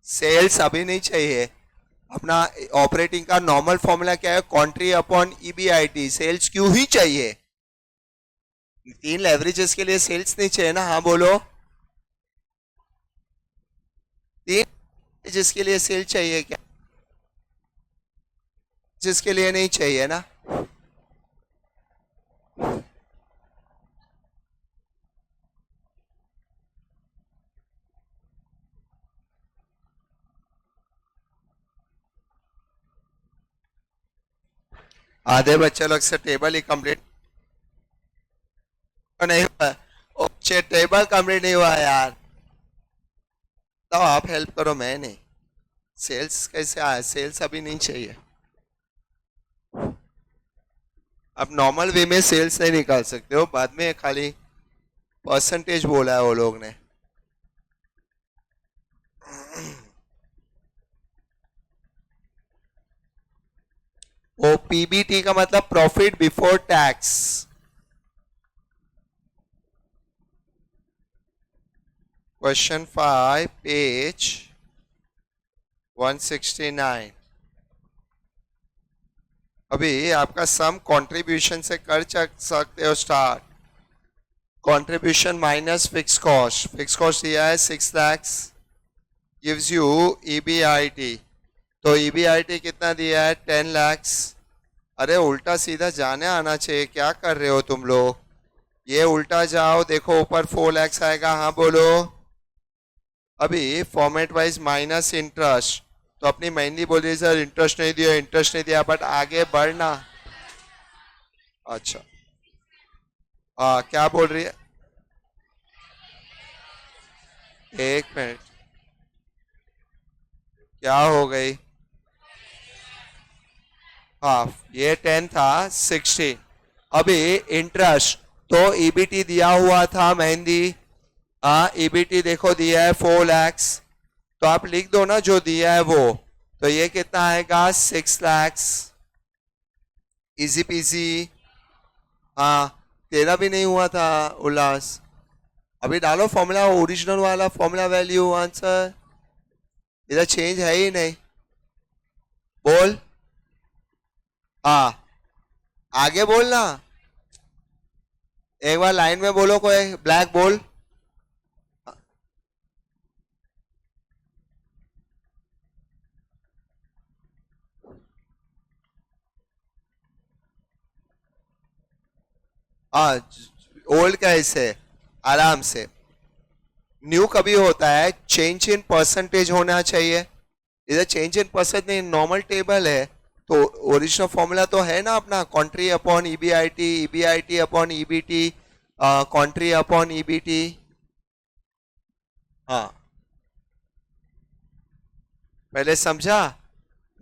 सेल्स अभी नहीं चाहिए। अपना ऑपरेटिंग का नॉर्मल फॉर्मूला क्या है? कॉन्ट्री अपॉन ईबीआईटी। सेल्स क्यों ही चाहिए? तीन लेवरेजेस के लिए सेल्स नहीं चाहिए ना? हाँ बोलो। तीन जिसके लिए सेल चाहिए क्या? जिसके लिए नहीं चाहिए ना। आधे बच्चे लोग से टेबल ही कंप्लीट नहीं हुआ। ओके, टेबल कंप्लीट नहीं हुआ यार। तो आप हेल्प करो, मैं नहीं। सेल्स कैसे आया? सेल्स अभी नहीं चाहिए। आप नॉर्मल वे में सेल्स नहीं निकाल सकते हो, बाद में खाली परसेंटेज बोला है वो लोग ने। वो पीबीटी का मतलब profit before tax. Question 5 page 169। अभी आपका सम कंट्रीब्यूशन से कर सकते हो start. Contribution minus fix cost. Fix cost दिया है 6 lakhs, गिव्स यू ईबीआईटी। तो ईबीआईटी कितना दिया है? 10 lakhs। अरे उल्टा सीधा जाने आना चाहिए, क्या कर रहे हो तुम लोग? ये उल्टा जाओ, देखो ऊपर 4 lakhs आएगा। हाँ बोलो। अभी फॉर्मेट वाइज माइनस इंटरेस्ट, तो अपनी मेहंदी बोली सर इंटरेस्ट नहीं दिया, इंटरेस्ट नहीं दिया, बट आगे बढ़ना। अच्छा, क्या बोल रही है? एक मिनट, क्या हो गई? हाँ, ये 10 था, 16। अभी इंटरेस्ट तो ईबीटी दिया हुआ था मेहंदी। हाँ, ईबीटी देखो दिया है 4 lakhs, तो आप लिख दो ना जो दिया है वो। तो ये कितना आएगा? 6 lakhs। Easy PG. हाँ, तेरा भी नहीं हुआ था उल्लास। अभी डालो फॉर्मूला, ओरिजिनल वाला फॉर्मूला वैल्यू आंसर। इधर चेंज है ही नहीं। बोल। हाँ, आगे बोलना। एक बार लाइन में बोलो, कोई ब्लैक बोल। हाँ, ओल्ड कैसे? आराम से। न्यू कभी होता है, चेंज इन परसेंटेज होना चाहिए। इधर चेंज इन परसेंट नहीं, नॉर्मल टेबल है। तो ओरिजिनल फॉर्मूला तो है ना अपना, contri upon EBIT, EBIT upon EBT, contri upon EBT. हाँ, पहले समझा?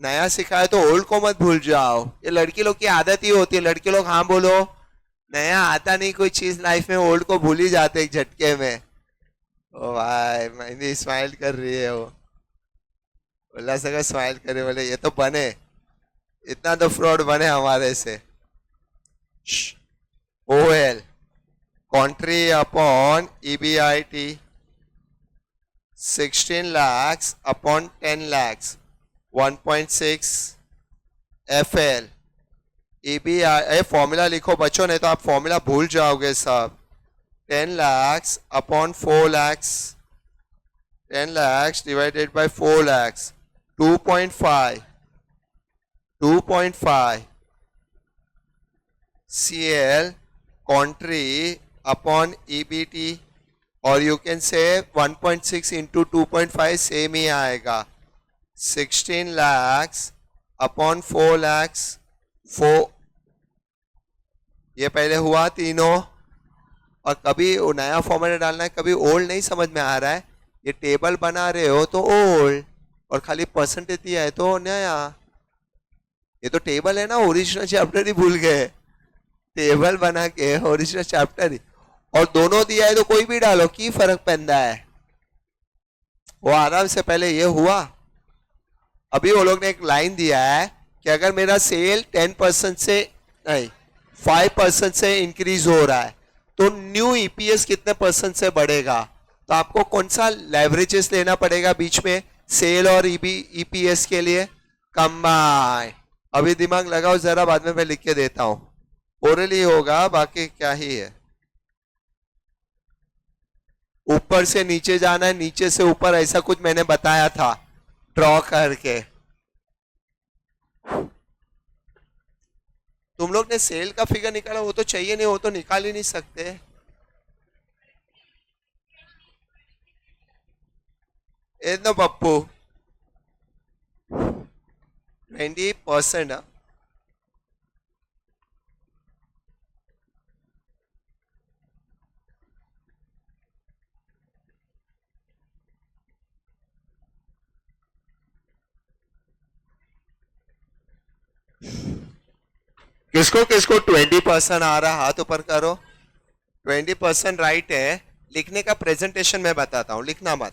नया सिखाया तो ओल्ड को मत भूल जाओ। ये लड़की लोग की आदत ही होती है। लड़के लोग हाँ बोलो। नया आता नहीं कोई चीज लाइफ में, ओल्ड को भूल ही जाते एक झटके में। ओ भाई, मेहंदी स्माइल कर रही है वो। बोला सका स्माइल करे, बोले ये तो बने, इतना तो फ्रॉड बने हमारे से। OL, contri upon EBIT, 16 lakhs upon 10 lakhs, 1.6 FL. EBI formula लिखो बच्चों, नहीं तो आप फॉर्मूला भूल जाओगे सब। 10 lakhs upon 4 lakhs, 10 lakhs divided by 4 lakhs, 2.5, 2.5 CL कॉन्ट्री upon EBT, और you can say 1.6 into 2.5 same ही आएगा। 16 lakhs अपॉन 4 lakhs, 4, ये पहले हुआ तीनों, और कभी वो नया फॉर्मूला डालना है, कभी ओल्ड नहीं समझ में आ रहा है, ये टेबल बना रहे हो तो ओल्ड, और खाली परसेंटेज दिया है तो नया। ये तो टेबल है ना, ओरिजिनल चैप्टर ही भूल गए, टेबल बना के ओरिजिनल चैप्टर ही, और दोनों दिया है तो कोई भी डालो, की फर्क पैदा है। वो आराम से पहले ये हुआ। अभी वो लोग ने एक लाइन दिया है कि अगर मेरा सेल 10% से नहीं 5% से इंक्रीज हो रहा है तो न्यू ईपीएस कितने परसेंट से बढ़ेगा। तो आपको कौन सा लेवरेजेस लेना पड़ेगा बीच में, सेल और ईपीएस के लिए? कंबाइन। अभी दिमाग लगाओ जरा, बाद में मैं लिख के देता हूं, ओरली होगा, बाकी क्या ही है। ऊपर से नीचे जाना है, नीचे से ऊपर, ऐसा कुछ मैंने बताया था ड्रॉ करके। तुम लोग ने सेल का फिगर निकाला, वो तो चाहिए नहीं, वो तो निकाल ही नहीं सकते। इतना पप्पू 20%। किसको किसको 20% आ रहा, हाथ ऊपर करो। 20% राइट है। लिखने का प्रेजेंटेशन मैं बताता हूं, लिखना मत,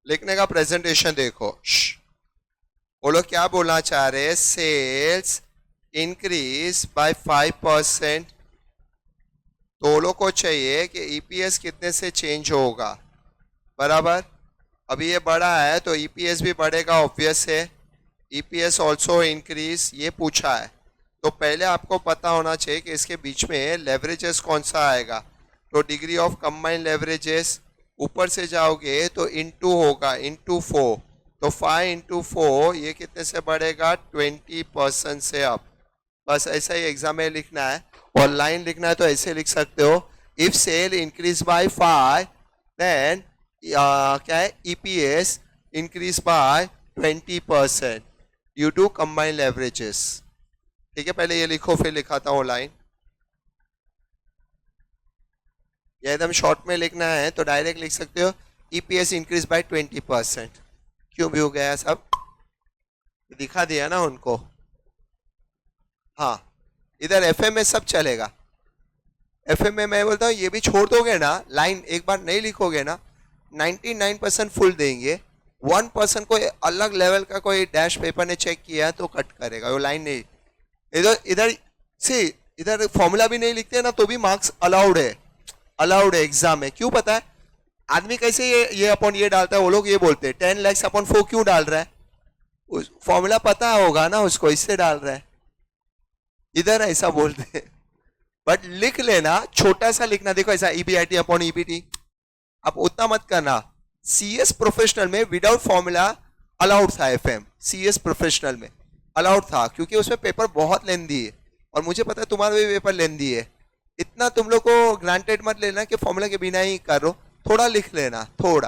लिखने का प्रेजेंटेशन देखो। वो लोग क्या बोलना चाह रहे हैं, सेल्स इंक्रीज बाय 5%, तो वो लोग को चाहिए कि ईपीएस कितने से चेंज होगा, बराबर। अभी ये बढ़ा है तो ईपीएस भी बढ़ेगा, ऑब्वियस है। ईपीएस ऑल्सो इंक्रीज, ये पूछा है, तो पहले आपको पता होना चाहिए कि इसके बीच में लेवरेजेस कौन सा आएगा। तो डिग्री ऑफ कंबाइंड लेवरेजेस, ऊपर से जाओगे तो इनटू होगा, इनटू 4, तो 5 इंटू 4 ये कितने से बढ़ेगा, 20% से अप। बस ऐसा ही एग्जाम में लिखना है, और लाइन लिखना है तो ऐसे लिख सकते हो, if sale increase by 5 then क्या है, EPS increase by 20% due to combined leverages. ठीक है, पहले ये लिखो फिर लिखाता हूँ लाइन। ये एकदम शॉर्ट में लिखना है तो डायरेक्ट लिख सकते हो, ईपीएस इंक्रीज बाय 20%। क्यों भी हो गया सब, दिखा दिया ना उनको। हाँ, इधर एफएम में सब चलेगा। एफएम में मैं बोलता हूँ ये भी छोड़ दोगे ना, लाइन एक बार नहीं लिखोगे ना, 99% फुल देंगे, 1% कोई अलग लेवल का कोई डैश पेपर ने चेक किया तो कट करेगा, वो लाइन नहीं। इधर इधर से इधर फॉर्मूला भी नहीं लिखते ना तो भी मार्क्स अलाउड है, अलाउड है एग्जाम में। क्यों पता है, आदमी कैसे ये अपॉन ये डालता है, वो लोग ये बोलते हैं 10 lakhs अपॉन 4 क्यों डाल रहा है, फॉर्मूला पता होगा ना उसको, इससे डाल रहा है। इधर ऐसा बोलते हैं, बट लिख लेना, छोटा सा लिखना, देखो ऐसा ईबीआईटी अपॉन ईबीटी, अब उतना मत करना। सीएस प्रोफेशनल में विदाउट फॉर्मूला अलाउड था, एफएम सीएस प्रोफेशनल में अलाउड था, क्योंकि उसमें पेपर बहुत लेंदी है, और मुझे पता है तुम्हारा भी पेपर लेंदी है। इतना तुम लोग को ग्रांटेड मत लेना कि फॉर्मूला के बिना ही करो, थोड़ा लिख लेना थोड़ा,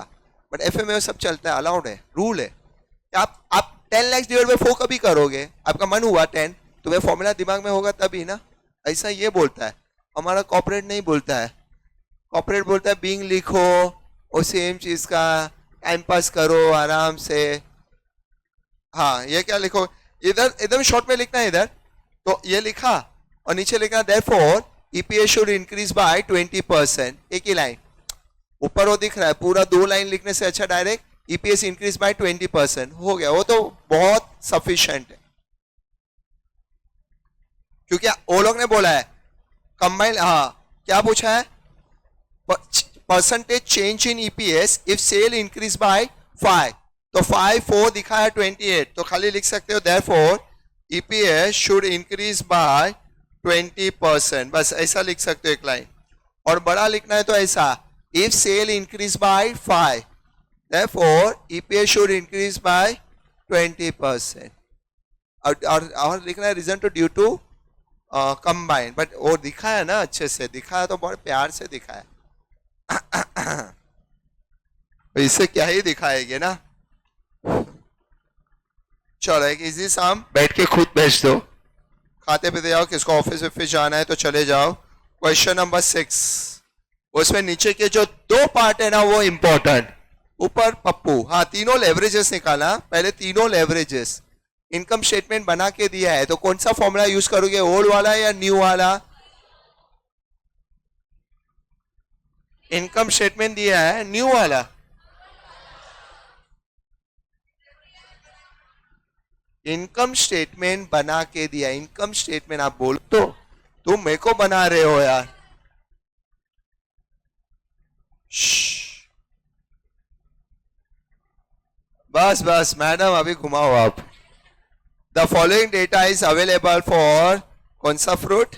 बट एफएम में सब चलता है, अलाउड है, रूल है। आप 10 lakhs डिवाइड बाय 4 कभी करोगे, आपका मन हुआ 10, तुम्हें फॉर्मूला दिमाग में होगा तभी ना। ऐसा ये बोलता है, हमारा कॉर्पोरेट नहीं बोलता है। कॉर्पोरेट बोलता है बिंग लिखो, और सेम चीज का टाइम पास करो आराम से। हाँ, ये क्या लिखो, इधर एकदम शॉर्ट में लिखना है इधर, तो ये लिखा, और नीचे लिखा therefore EPS should increase by 20%, एक ही लाइन, ऊपर वो दिख रहा है, पूरा 2 लाइन लिखने से अच्छा डायरेक्ट ईपीएस इंक्रीज बाय 20% हो गया, वो तो बहुत सफिशिएंट है। क्योंकि वो लोग ने बोला है कंबाइन, हाँ क्या पूछा है, percentage change in EPS if sale increase by 5, तो 5 4 दिखा है 28, तो खाली लिख सकते हो therefore EPS should increase by 20%, बस ऐसा लिख सकते हो एक लाइन। और बड़ा लिखना है तो ऐसा, if sale increase by 5 therefore EPS should increase by 20%, और लिखना है reason to due to combine, but वो दिखा है ना, अच्छे से दिखा है, तो बहुत प्यार से दिखा है। इससे क्या ही दिखाएंगे ना। चलो एक इजी सम बैठ के खुद भेज दो, खाते पीते जाओ, किसको ऑफिस ऑफिस जाना है तो चले जाओ। क्वेश्चन नंबर 6, उसमें नीचे के जो दो पार्ट है ना वो इंपॉर्टेंट। ऊपर पप्पू, हाँ तीनों लेवरेजेस निकाला, पहले तीनों लेवरेजेस इनकम स्टेटमेंट बना के दिया है, तो कौन सा फॉर्मूला यूज करोगे, ओल्ड वाला या न्यू वाला? इनकम स्टेटमेंट दिया है न्यू वाला। इनकम स्टेटमेंट बना के दिया, इनकम स्टेटमेंट आप बोल तो तुम मेरे को बना रहे हो यार। बस बस मैडम अभी घुमाओ आप। The following data is available for कौन सा fruit?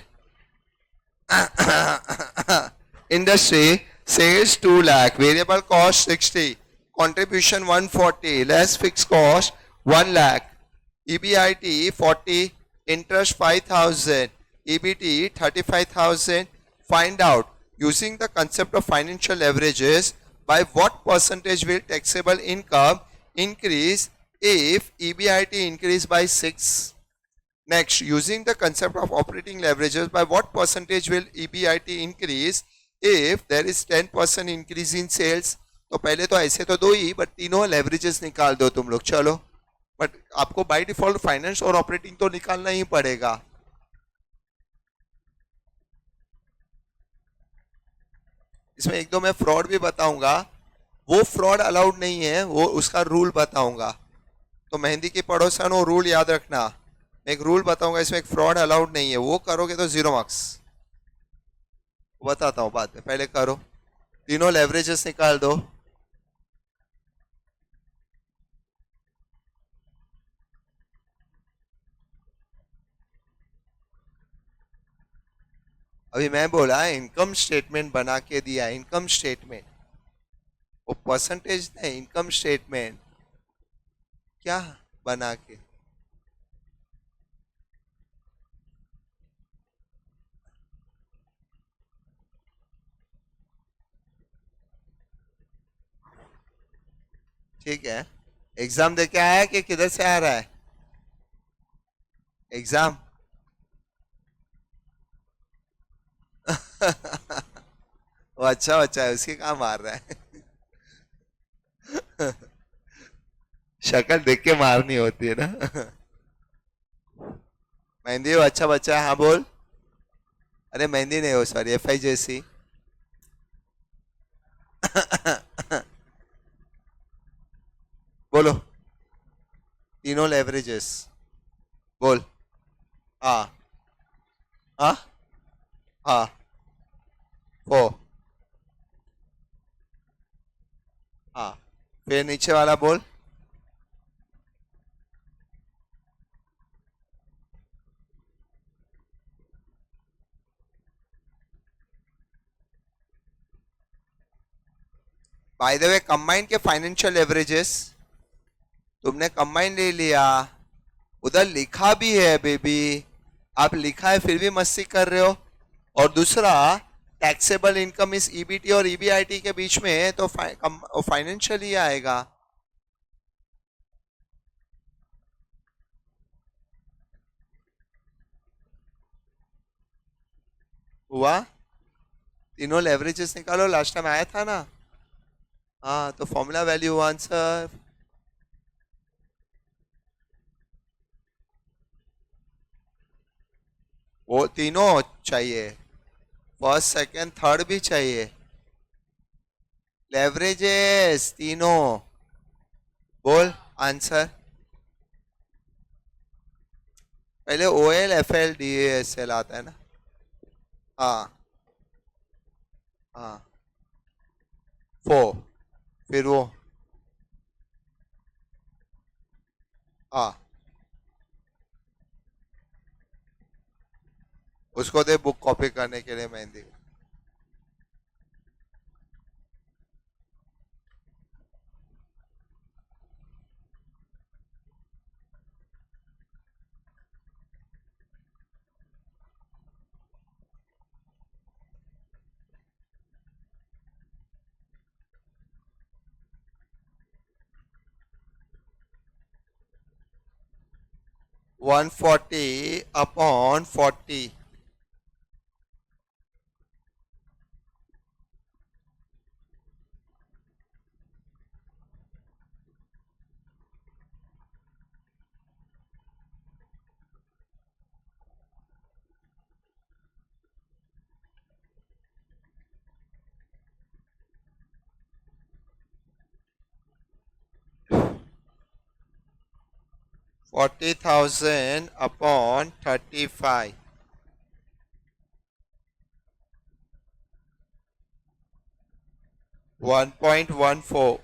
Industry sales 2 lakh, variable cost 60, contribution 140, less fixed cost 1 lakh, EBIT 40, interest 5,000, EBT 35,000. Find out using the concept of financial leverages by what percentage will taxable income increase if EBIT increase by 6. Next, using the concept of operating leverages, by what percentage will EBIT increase if there is 10% increase in sales? तो पहले तो ऐसे तो दो ही, but तीनों leverages निकाल दो तुम लोग, चलो। बट आपको बाय डिफॉल्ट फाइनेंस और ऑपरेटिंग तो निकालना ही पड़ेगा। इसमें एक दो मैं फ्रॉड भी बताऊंगा, वो फ्रॉड अलाउड नहीं है, वो उसका रूल बताऊंगा। तो मेहंदी की पड़ोसन वो रूल याद रखना। मैं एक रूल बताऊंगा, इसमें एक फ्रॉड अलाउड नहीं है, वो करोगे तो 0 मार्क्स। बताता हूँ बाद में, पहले करो। तीनों लेवरेजेस निकाल दो। अभी मैं बोला इनकम स्टेटमेंट बना के दिया, इनकम स्टेटमेंट, वो परसेंटेज नहीं, इनकम स्टेटमेंट क्या बना के। ठीक है, एग्जाम दे के आया कि किधर से आ रहा है एग्जाम? वो अच्छा बच्चा है, उसके काम मार रहा है। शक्ल देख के मारनी होती है ना। मेहंदी वो अच्छा बच्चा है, हाँ बोल। अरे मेहंदी नहीं हो, सॉरी, FI जैसी। बोलो तीनों लेवरेजेस, बोल। हाँ हाँ हाँ, ओ हाँ, फिर नीचे वाला बोल। बाय द वे कंबाइन के फाइनेंशियल लेवरेजेस तुमने कंबाइन ले लिया, उधर लिखा भी है बेबी, आप लिखा है फिर भी मस्ती कर रहे हो। और दूसरा, टैक्सेबल इनकम इस EBT और EBIT के बीच में, तो फाइनेंशियल ही आएगा। हुआ? तीनों लेवरेजेस निकालो, लास्ट टाइम आया था ना। हाँ तो फॉर्मूला वैल्यू आंसर, वो तीनों चाहिए, फर्स्ट सेकंड थर्ड भी चाहिए, लेवरेजेस तीनों। बोल आंसर। पहले OL FL DASL आता है ना। हाँ हाँ, 4, फिर वो, हाँ उसको दे बुक कॉपी करने के लिए mehndi. 140 upon 40. $40,000 upon 35. 1.14.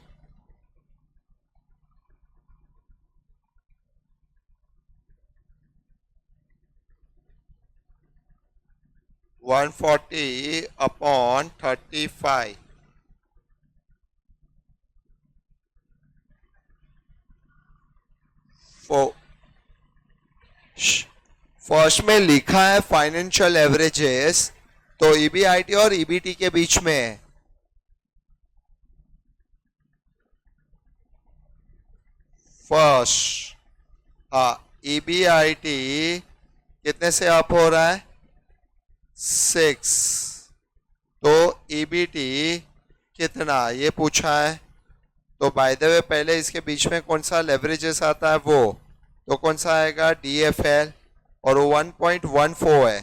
140 upon 35. First में लिखा है फाइनेंशियल एवरेजेस, तो ईबीआईटी और ईबीटी के बीच में है। फर्स्ट, हाँ, ईबीआईटी कितने से अप हो रहा है? 6। तो ईबीटी कितना, ये पूछा है। तो बाय द वे पहले इसके बीच में कौन सा लेवरेजेस आता है वो, तो कौन सा आएगा? डीएफएल, और 1.14 है,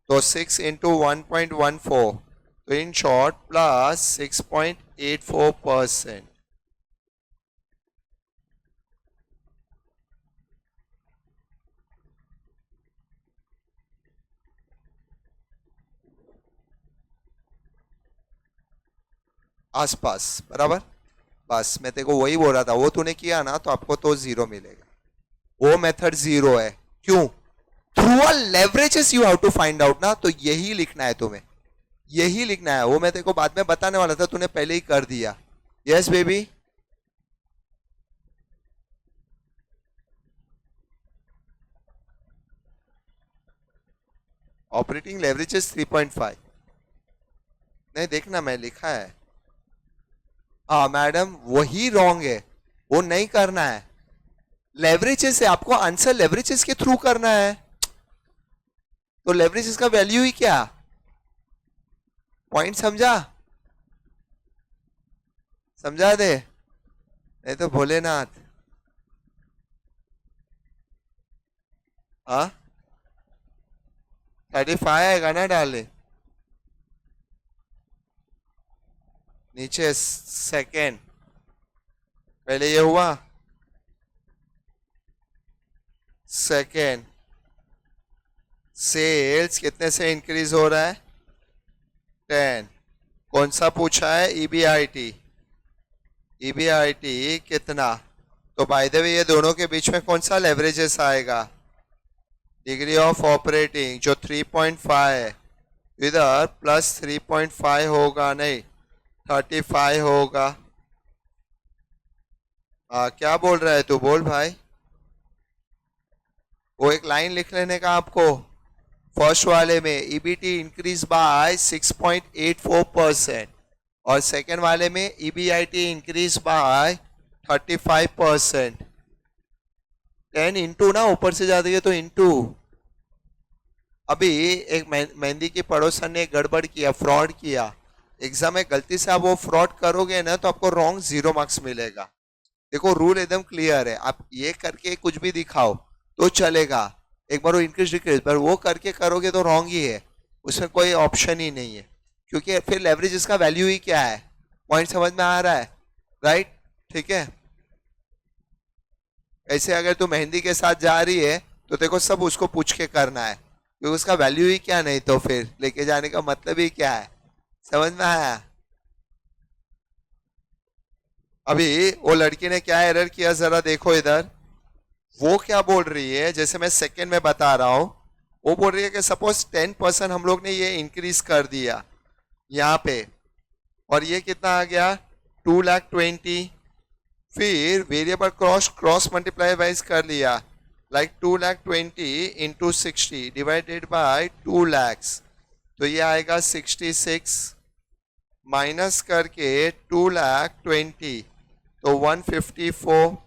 तो 6 इंटू 1.14, तो इन शॉर्ट प्लस 6.84%। आसपास, बराबर। बस मैं तेरे को वही बोल रहा था, वो तूने किया ना तो आपको तो 0 मिलेगा। वो मेथड 0 है। क्यों? Through a leverages you have to find out ना, तो यही लिखना है तुम्हें, यही लिखना है। वो मैं तेरे को बाद में बताने वाला था, तूने पहले ही कर दिया। Yes baby. ऑपरेटिंग लेवरेजेस 3.5 नहीं, देखना मैं लिखा है। हाँ मैडम, वही रॉन्ग है, वो नहीं करना है। लेवरेजेस है, आपको आंसर लेवरेजेस के थ्रू करना है। तो लेवरेजेस का वैल्यू ही क्या? पॉइंट समझा? समझा दे, नहीं तो भोलेनाथ। हाँ, 35 आएगा ना डाले नीचे। सेकेंड, पहले ये हुआ, सेकेंड सेल्स कितने से इंक्रीज हो रहा है? 10। कौन सा पूछा है? ईबीआईटी। ईबीआईटी कितना? तो बाय द वे ये दोनों के बीच में कौन सा लेवरेजेस आएगा? डिग्री ऑफ ऑपरेटिंग जो 3.5 है, इधर प्लस 3.5 होगा, नहीं 35 होगा। क्या बोल रहा है तू? बोल भाई। वो एक लाइन लिख लेने का आपको। फर्स्ट वाले में ईबीटी इंक्रीज बाय 6.84% और सेकेंड वाले में ईबीआईटी इंक्रीज बाय 35%। 10 इंटू ना, ऊपर से जाती है तो इंटू। अभी एक मेहंदी की पड़ोसन ने गड़बड़ किया, फ्रॉड किया एग्जाम में, गलती से आप वो फ्रॉड करोगे ना तो आपको रॉन्ग 0 मार्क्स मिलेगा। देखो रूल एकदम क्लियर है, आप ये करके कुछ भी दिखाओ तो चलेगा, एक बार वो इंक्रीज डिक्रीज, पर वो करके करोगे तो रॉन्ग ही है, उसमें कोई ऑप्शन ही नहीं है। क्योंकि फिर लेवरेज इसका वैल्यू ही क्या है? पॉइंट समझ में आ रहा है? राइट, ठीक है। ऐसे अगर तू मेहंदी के साथ जा रही है तो देखो सब उसको पूछ के करना है, क्योंकि उसका वैल्यू ही क्या, नहीं तो फिर लेके जाने का मतलब ही क्या है? समझ में आया? अभी वो लड़की ने क्या एरर किया जरा देखो इधर। वो क्या बोल रही है, जैसे मैं सेकंड में बता रहा हूं, वो बोल रही है कि सपोज 10% हम लोग ने ये इंक्रीज कर दिया यहाँ पे, और ये कितना आ गया? 2,20,000। फिर variable cross cross multiply wise कर लिया, like 2,20,000 into 60 divided by 2 lakhs, तो ये आएगा 66 माइनस करके 2,20,000, तो 154।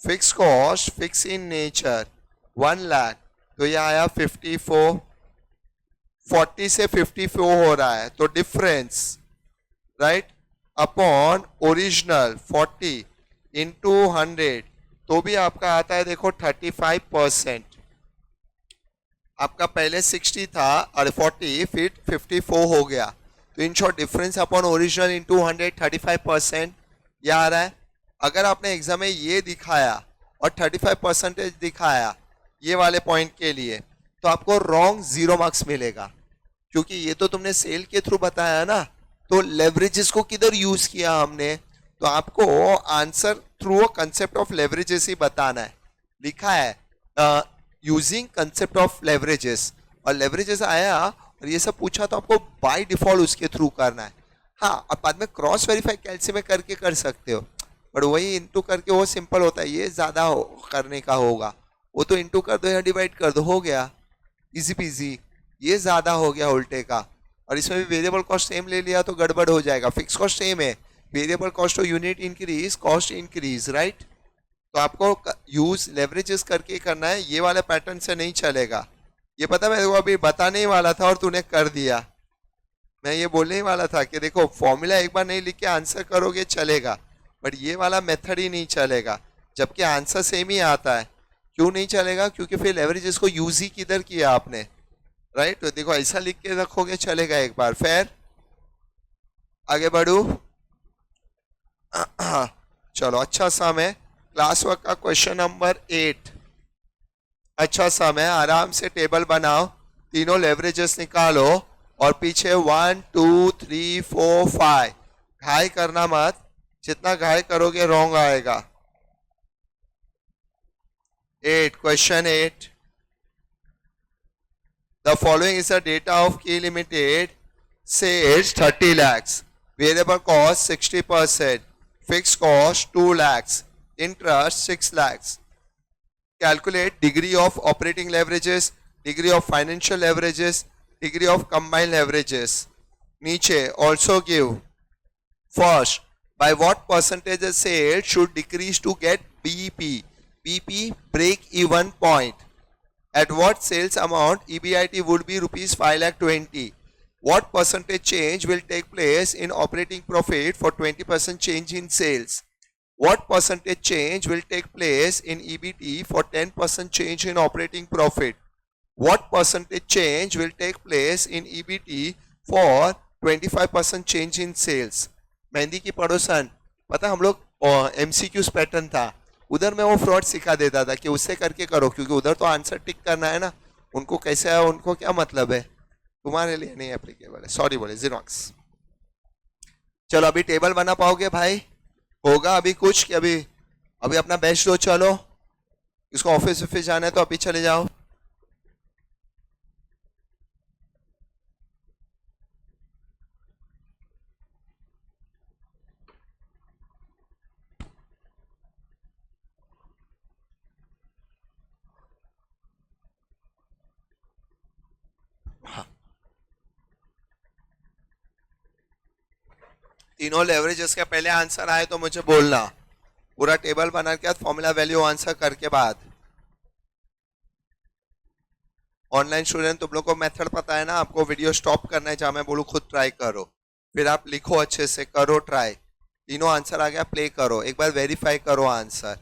Fix cost fix in nature, 1 lakh, तो ये आया 54, 40 से 54 हो रहा है, तो difference right upon original 40 into 100, तो भी आपका आता है देखो 35%। आपका पहले 60 था और 40 फिर 54 हो गया, तो in short difference upon original into 100 35% ये आ रहा है। अगर आपने एग्जाम में ये दिखाया और 35% दिखाया ये वाले पॉइंट के लिए, तो आपको रॉन्ग 0 मार्क्स मिलेगा, क्योंकि ये तो तुमने सेल के थ्रू बताया ना, तो लेवरेजेस को किधर यूज किया हमने, तो आपको answer through a concept of leverages ही बताना है। लिखा है यूजिंग कंसेप्ट ऑफ लेवरेजेस, और लेवरेजेस आया और ये सब पूछा तो आपको बाय डिफॉल्ट उसके थ्रू करना है। हाँ, अब बाद में क्रॉस वेरीफाई कैलसी में करके कर सकते हो, बट वही इंटू करके वो सिंपल होता है, ये ज्यादा करने का होगा। वो तो इंटू कर दो या डिवाइड कर दो, हो गया इजी पीजी। ये ज्यादा हो गया उल्टे का, और इसमें भी वेरिएबल कॉस्ट सेम ले लिया तो गड़बड़ हो जाएगा। फिक्स कॉस्ट सेम है, वेरिएबल कॉस्ट और unit increase cost increase, right. तो आपको यूज लेवरेजेस करके करना है, ये वाले पैटर्न से नहीं चलेगा। ये पता मैं अभी बताने ही वाला था और तूने कर दिया। मैं ये बोलने ही वाला था कि देखो फॉर्मूला एक बार नहीं लिख के आंसर करोगे चलेगा, बट ये वाला मेथड ही नहीं चलेगा, जबकि आंसर सेम ही आता है। क्यों नहीं चलेगा? क्योंकि फिर लेवरेजेस को यूज ही किधर किया आपने, राइट। तो देखो ऐसा लिख के रखोगे चलेगा एक बार। फिर आगे बढ़ू चलो, अच्छा सा मैं क्लास वर्क का क्वेश्चन नंबर 8, अच्छा सा मैं आराम से टेबल बनाओ, तीनों लेवरेजेस निकालो और पीछे 1 2 3 4 5, घाई करना मत, जितना घाई करोगे रॉन्ग आएगा। 8, question 8, the following is the data of Key Limited, sales 30 lakhs, variable cost 60%, fixed cost 2 lakhs, interest 6 lakhs. Calculate degree of operating leverages, degree of financial leverages, degree of combined leverages. नीचे also give first, by what percentage the sales should decrease to get BEP, BP break even point. At what sales amount EBIT would be rupees 5,20,000? What percentage change will take place in operating profit for 20% change in sales? What percentage change will take place in EBT for 10% change in operating profit? What percentage change will take place in EBT for 25% change in sales? Mehndi की पड़ोसन, पता हम लोग MCQs pattern था, उधर मैं वो fraud सिखा देता था कि उससे करके करो, क्योंकि उधर तो आंसर टिक करना है ना, उनको कैसे है उनको क्या मतलब है, तुम्हारे लिए नहीं एप्लीकेबल है। सॉरी बोले, जीरोक्स। चलो अभी टेबल बना पाओगे भाई? होगा अभी कुछ कि अभी अभी अपना बेस्ट दो, चलो इसको ऑफिस ऑफिस जाना है तो अभी चले जाओ। तीनों लेवरेजेस के पहले आंसर आए तो मुझे बोलना, पूरा टेबल बना के फॉर्मूला वैल्यू आंसर करके बाद। ऑनलाइन स्टूडेंट तुम लोग को मेथड पता है ना, आपको वीडियो स्टॉप करना है जहां मैं बोलूं खुद ट्राई करो, फिर आप लिखो अच्छे से, करो ट्राई। तीनों आंसर आ गया, प्ले करो, एक बार वेरीफाई करो आंसर।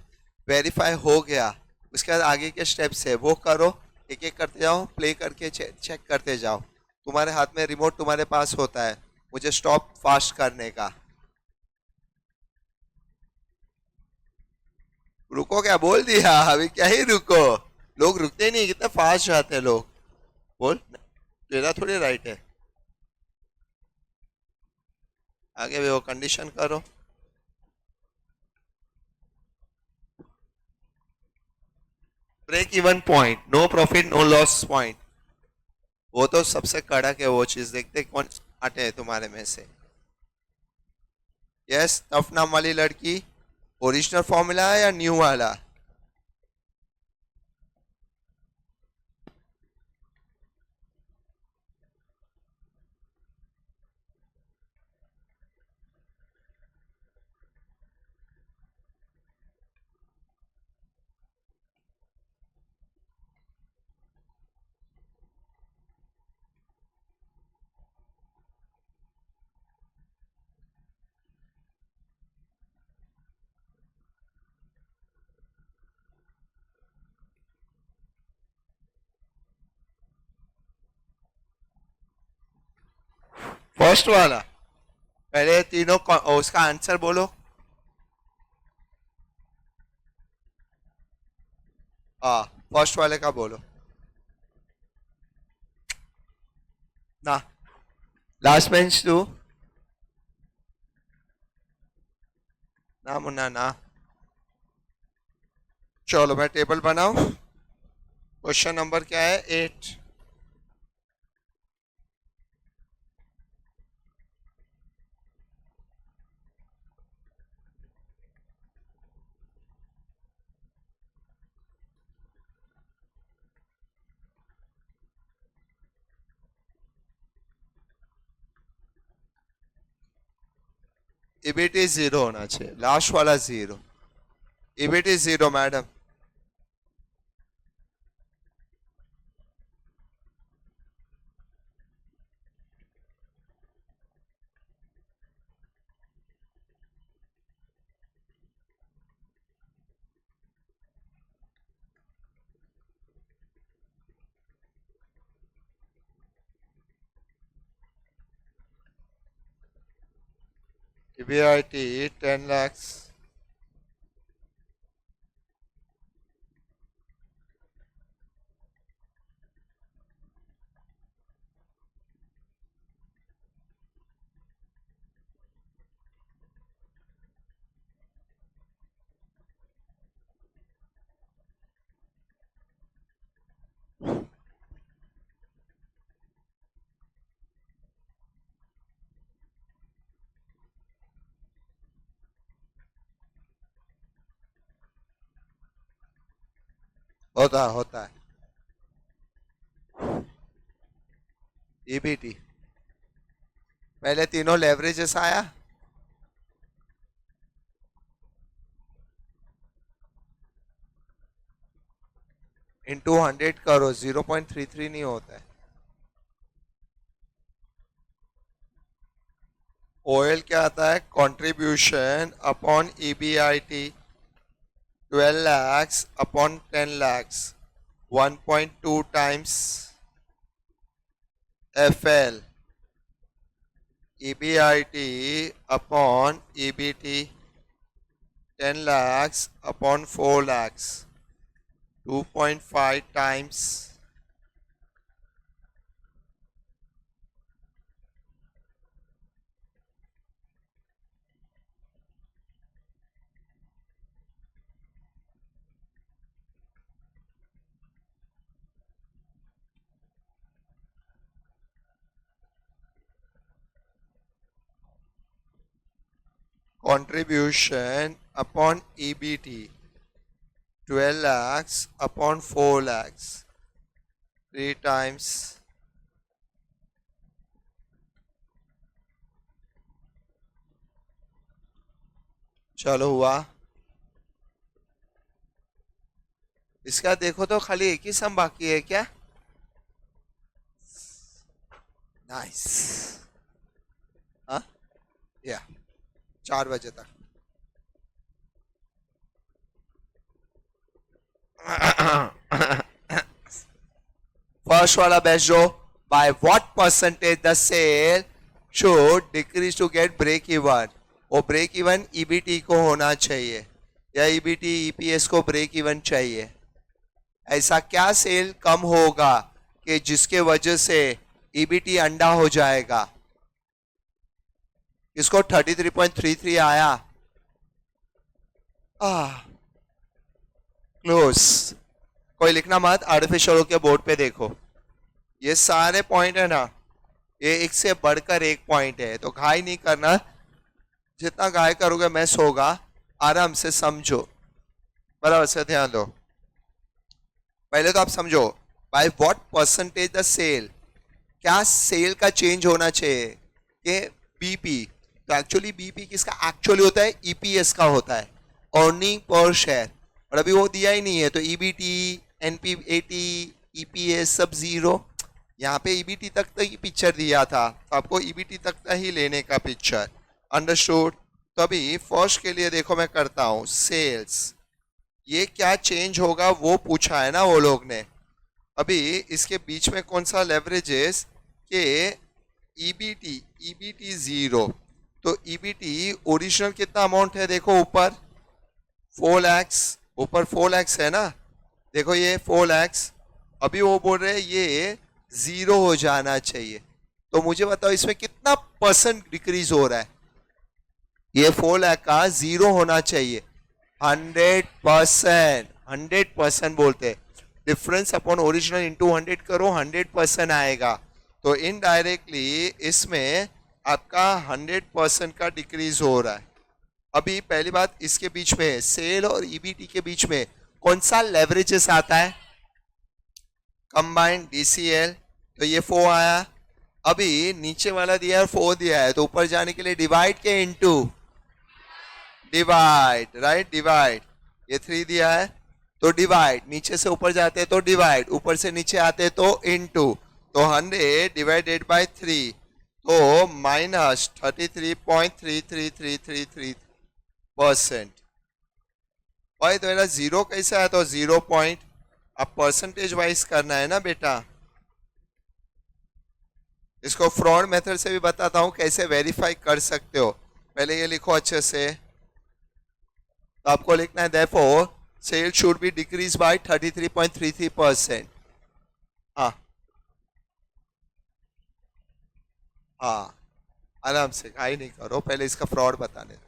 वेरीफाई हो गया, उसके बाद आगे के स्टेप्स है वो करो, एक एक करते जाओ, प्ले करके चेक करते जाओ। तुम्हारे हाथ में रिमोट तुम्हारे पास होता है मुझे स्टॉप फास्ट करने का। रुको क्या बोल दिया? अभी क्या ही रुको, लोग रुकते नहीं, कितने फास्ट जाते हैं लोग। बोल, तेरा थोड़ी राइट है। आगे भी वो कंडीशन करो। Break even point, no profit no loss point, वो तो सबसे कड़क है वो चीज, देखते कौन आते हैं तुम्हारे में से। यस, टफ नाम वाली लड़की, ओरिजिनल फॉर्मूला है या न्यू वाला? फर्स्ट वाला पहले तीनों उसका आंसर बोलो. हाँ, फर्स्ट वाले का बोलो ना. लास्ट बेंच तू ना मुन्ना ना. चलो मैं टेबल बनाऊं. क्वेश्चन नंबर क्या है? 8. ईबीटी 0 होना चाहिए. लास्ट वाला 0. EBT 0 madam. EBIT 10 lakhs. होता है. ईबीटी पहले तीनों लेवरेजेस आया. इंटू 100 करो. 0.33 नहीं होता है. ओएल क्या आता है? Contribution upon EBIT 12 lakhs upon 10 lakhs 1.2 times FL. EBIT upon EBT 10 lakhs upon 4 lakhs 2.5 times contribution upon EBT 12 lakhs upon 4 lakhs 3 times चलो हुआ. इसका देखो तो खाली एक ही सम बाकी है क्या? नाइस. हाँ या 4 बजे तक. फर्स्ट वाला बेस्ट जो by what percentage the sale should decrease to get break even. वो ब्रेक इवन ईबीटी को होना चाहिए या ईबीटी ईपीएस को ब्रेक इवन चाहिए. ऐसा क्या सेल कम होगा कि जिसके वजह से ईबीटी अंडा हो जाएगा? इसको 33.33 आया. क्लोज. कोई लिखना मत. आर्टिफिशियल के बोर्ड पे देखो. ये सारे पॉइंट है ना, ये एक से बढ़कर एक पॉइंट है. तो घाई नहीं करना. जितना घाई करोगे मैस होगा. आराम से समझो. बराबर से ध्यान दो. पहले तो आप समझो by what percentage the sale. क्या सेल का चेंज होना चाहिए कि बीपी. तो एक्चुअली बीपी किसका एक्चुअली होता है? ईपीएस का होता है. Earning per share. और अभी वो दिया ही नहीं है तो ईबीटी एनपीएटी ईपीएस सब 0. यहाँ पे ईबीटी तक ही पिक्चर दिया था तो आपको ईबीटी तक ही लेने का पिक्चर. अंडरस्टूड. तो अभी फर्स्ट के लिए देखो मैं करता हूँ. सेल्स ये क्या चेंज होगा वो पूछा है ना वो लोग ने. अभी इसके बीच में कौन सा लेवरेजेस के ईबीटी, ईबीटी 0, तो ईबीटी ओरिजिनल कितना अमाउंट है देखो ऊपर 4 lakhs, ऊपर 4 lakhs है ना, देखो ये 4 lakhs, अभी वो बोल रहे हैं ये 0 हो जाना चाहिए, तो मुझे बताओ इसमें कितना परसेंट डिक्रीज हो रहा है, ये 4 लाख का 0 होना चाहिए, 100%, 100% बोलते हैं, डिफरेंस अपॉन ओरिजिनल इंटू 100 करो 100% आएगा, तो इनडायरेक्टली इसमें आपका 100% का डिक्रीज हो रहा है। अभी पहली बात इसके बीच में सेल और ईबीटी के बीच में कौन सा लेवरेजेस आता है, कंबाइंड डीसीएल, तो ये 4 आया, अभी नीचे वाला दिया है 4 दिया है, तो ऊपर जाने के लिए डिवाइड के इनटू डिवाइड, राइट डिवाइड, ये 3 दिया है तो डिवाइड, नीचे से ऊपर जाते हैं तो डिवाइड, ऊपर से नीचे आते हैं तो इनटू, तो 100 डिवाइडेड बाय 3, तो माइनस 33.33333%। भाई तो मेरा 0 कैसा है, तो 0 पॉइंट, अब परसेंटेज वाइज करना है ना बेटा, इसको फ्रॉड मेथड से भी बताता हूं कैसे वेरीफाई कर सकते हो, पहले ये लिखो अच्छे से, तो आपको लिखना है therefore sale should be decrease by 33.33%। हाँ हाँ, आराम से हाई नहीं करो, पहले इसका फ्रॉड बताने दो।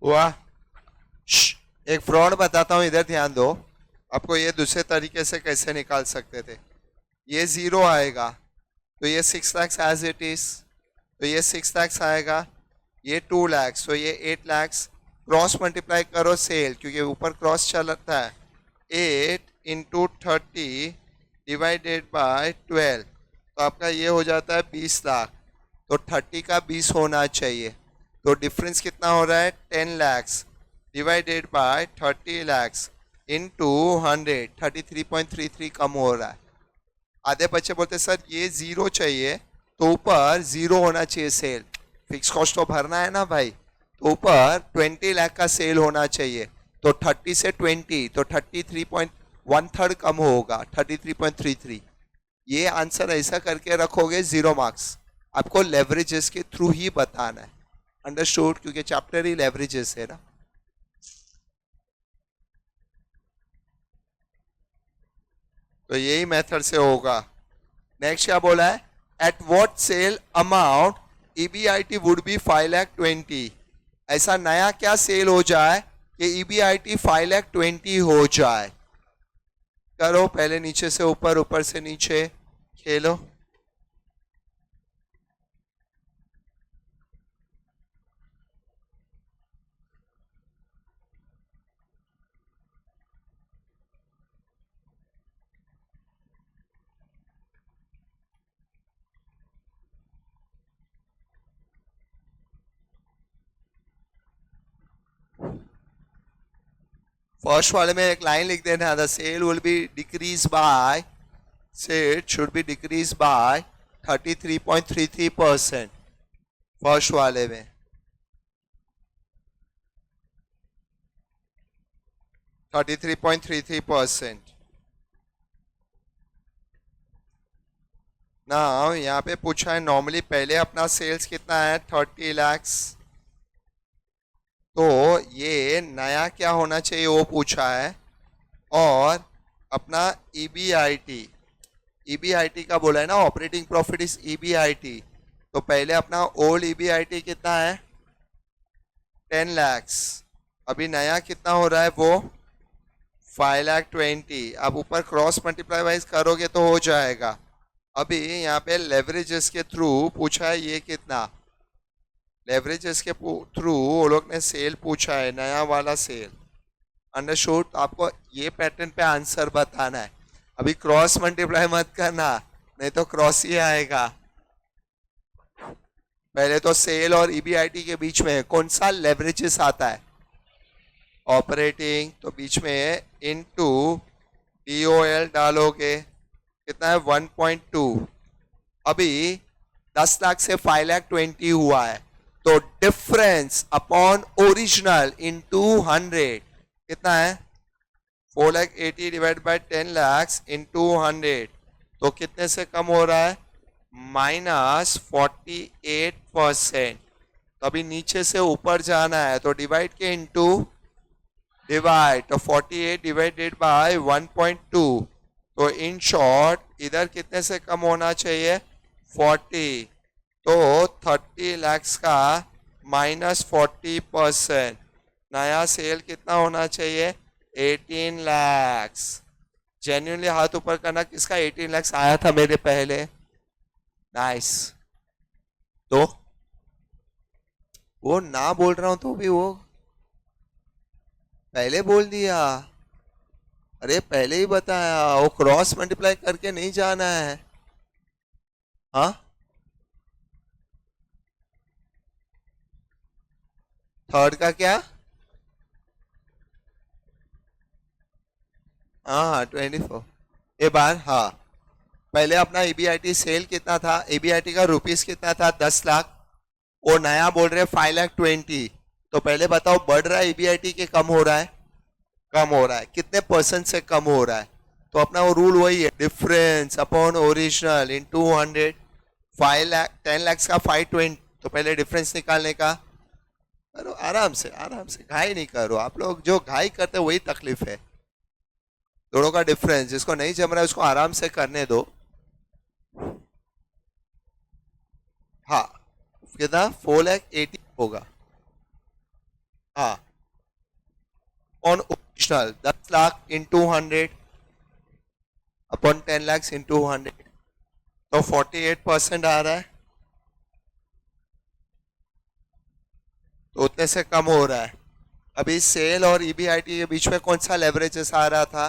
हुआ, एक फ्रॉड बताता हूं, इधर ध्यान दो, आपको ये दूसरे तरीके से कैसे निकाल सकते थे, ये 0 आएगा तो ये 6 lakhs एज इट इज, तो ये 6 lakhs आएगा, ये 2 lakhs, तो ये 8 lakhs, क्रॉस मल्टीप्लाई करो सेल, क्योंकि ऊपर क्रॉस चलता है, 8 इंटू 30 डिवाइडेड बाय 12, तो आपका ये हो जाता है 20 लाख, तो 30 का 20 होना चाहिए, तो डिफरेंस कितना हो रहा है 10 lakhs divided by 30 lakhs into 100, 33.33 कम हो रहा है। आधे बच्चे बोलते सर ये 0 चाहिए, तो ऊपर 0 होना चाहिए सेल, फिक्स कॉस्ट तो भरना है ना भाई, तो ऊपर 20 लाख का सेल होना चाहिए, तो 30 से 20, तो 33.1/3 कम होगा 33.33, ये आंसर ऐसा करके रखोगे 0 मार्क्स, आपको लेवरेजेस के थ्रू ही बताना है, अंडरस्टूड, क्योंकि चैप्टर ही लेवरेजेस है ना। तो यही मेथड से होगा। नेक्स्ट क्या बोला है, at what sale amount EBIT would be 5,20,000, ऐसा नया क्या सेल हो जाए कि ईबीआईटी 5,20,000 हो जाए, करो पहले नीचे से ऊपर, ऊपर से नीचे खेलो, फर्स्ट वाले में एक लाइन लिख देना, the sale will be decrease by, sale should be decrease by 33.33%, first वाले में 33.33%। ना यहाँ पे पूछा है नॉर्मली पहले अपना सेल्स कितना है 30 lakhs, तो ये नया क्या होना चाहिए वो पूछा है, और अपना EBIT, EBIT का बोला है ना, ऑपरेटिंग प्रॉफिट इज EBIT। तो पहले अपना ओल्ड EBIT कितना है 10 lakhs, अभी नया कितना हो रहा है वो 5,20,000। अब ऊपर क्रॉस मल्टीप्लाई वाइज करोगे तो हो जाएगा। अभी यहाँ पे लेवरेजेस के थ्रू पूछा है ये कितना, लेवरेजेस के थ्रू वो लोग ने सेल पूछा है, नया वाला सेल। अंडरस्टूड? आपको ये पैटर्न पे आंसर बताना है। अभी क्रॉस मल्टीप्लाई मत करना, नहीं तो क्रॉस ही आएगा। पहले तो सेल और EBIT के बीच में कौन सा लेवरेजेस आता है, ऑपरेटिंग, तो बीच में इनटू DOL डालोगे, कितना है 1.2। अभी 10 लाख से 5,20,000 हुआ है, तो डिफरेंस अपॉन ओरिजिनल इनटू 100 कितना है 4,80,000 डिवाइड बाय 10 lakhs इनटू 100, तो कितने से कम हो रहा है -48%। तो अभी नीचे से ऊपर जाना है, तो डिवाइड के इनटू डिवाइड, तो 48 डिवाइडेड बाय 1.2, तो इन शॉर्ट इधर कितने से कम होना चाहिए 40, तो 30 lakhs का -40%। नया सेल कितना होना चाहिए 18 lakhs। जेन्युइनली हाथ ऊपर करना, किसका 18 lakhs आया था मेरे पहले, नाइस। तो वो ना बोल रहा हूं तो भी वो पहले बोल दिया, अरे पहले ही बताया, वो क्रॉस मल्टीप्लाई करके नहीं जाना है। हाँ थर्ड का क्या, हाँ 24 ये बार, हाँ पहले अपना EBIT सेल कितना था, EBIT का रुपीस कितना था 10 लाख, वो नया बोल रहे 5,20,000, तो पहले बताओ बढ़ रहा है EBIT के कम हो रहा है, कम हो रहा है, कितने % से कम हो रहा है। तो अपना वो रूल वही है, difference upon original into 100। 10 lakhs का 520, तो पहले डिफरेंस निकालने का करो, आराम से आराम से, घाई नहीं करो। आप लोग जो घाई करते वही तकलीफ है, दोनों का डिफरेंस, जिसको नहीं जम रहा है उसको आराम से करने दो। हाँ कितना 4,80,000 होगा, हाँ on original 10 lakh into 100 upon 10 lakhs into 100, तो 48% आ रहा है, तो उतने से कम हो रहा है। अभी सेल और EBIT के बीच में कौन सा लेवरेजेस आ रहा था,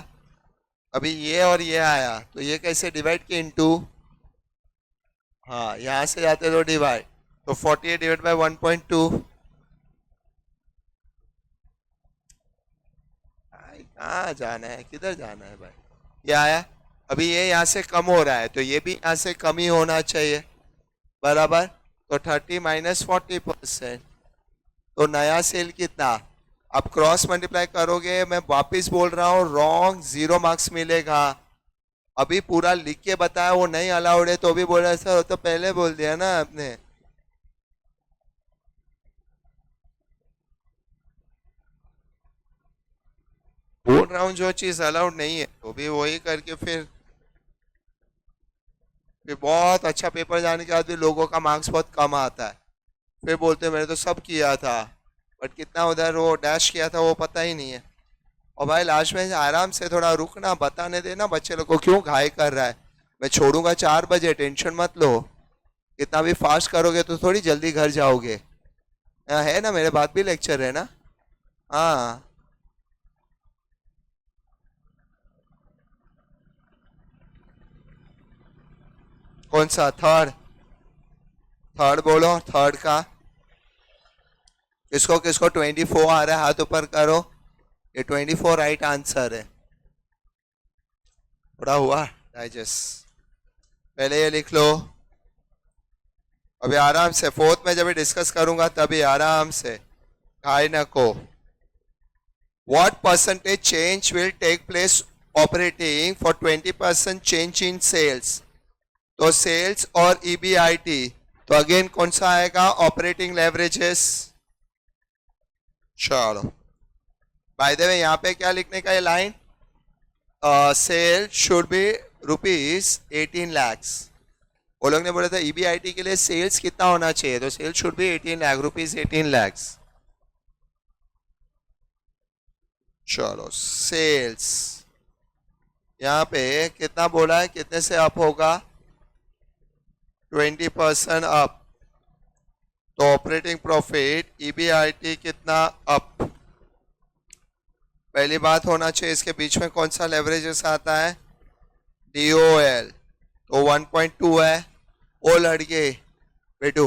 अभी ये और ये आया, तो ये कैसे डिवाइड के इनटू, हाँ यहां से जाते तो डिवाइड, तो 48 डिवाइड बाय 1.2, कहाँ जाना है, किधर जाना है भाई, ये आया। अभी ये यहाँ से कम हो रहा है, तो ये भी यहाँ से कम ही होना चाहिए, बराबर। तो 30 - 40%, तो नया सेल कितना, अब क्रॉस मल्टीप्लाई करोगे, मैं वापिस बोल रहा हूँ रॉन्ग, 0 मार्क्स मिलेगा। अभी पूरा लिख के बताया वो नहीं अलाउड है, तो भी बोल रहा सर तो पहले बोल दिया ना आपने। बोल रहा हूँ जो चीज अलाउड नहीं है, तो भी वही करके फिर बहुत अच्छा पेपर जाने के बाद भी लोगों का मार्क्स बहुत कम आता है, फिर बोलते मैंने तो सब किया था, बट कितना उधर वो डैश किया था वो पता ही नहीं है। और भाई लास्ट में आराम से थोड़ा रुकना, बताने देना बच्चे लोग को, क्यों घाई कर रहा है। मैं छोड़ूंगा 4 बजे, टेंशन मत लो, इतना भी फास्ट करोगे तो थोड़ी जल्दी घर जाओगे। है ना, मेरे बाद भी लेक्चर है ना। हाँ कौन सा थर्ड, थर्ड बोलो, थर्ड का किसको किसको 24 आ रहा है हाथ ऊपर करो, ये 24 राइट आंसर है। थोड़ा हुआ डाइजेस्ट, पहले ये लिख लो। अभी आराम से फोर्थ में जब डिस्कस करूंगा तभी आराम से, घाई न को। What percentage change will take place operating for 20% change in sales? तो सेल्स और EBIT, तो अगेन कौन सा आएगा, ऑपरेटिंग लेवरेजेस, चलो बाय द वे यहाँ पे क्या लिखने का ये line, sale should be ₹18 lakhs। वो लोग ने बोला था ईबीआईटी के लिए सेल्स कितना होना चाहिए, तो sale should be 18 lakh, ₹18 lakhs। चलो सेल्स यहाँ पे कितना बोला है, कितने से अप होगा, 20% अप, तो ऑपरेटिंग प्रॉफिट ईबीआईटी कितना अप। पहली बात होना चाहिए इसके बीच में कौन सा लेवरेजेस आता है, DOL, तो 1.2 है। ओ लड़के बेटू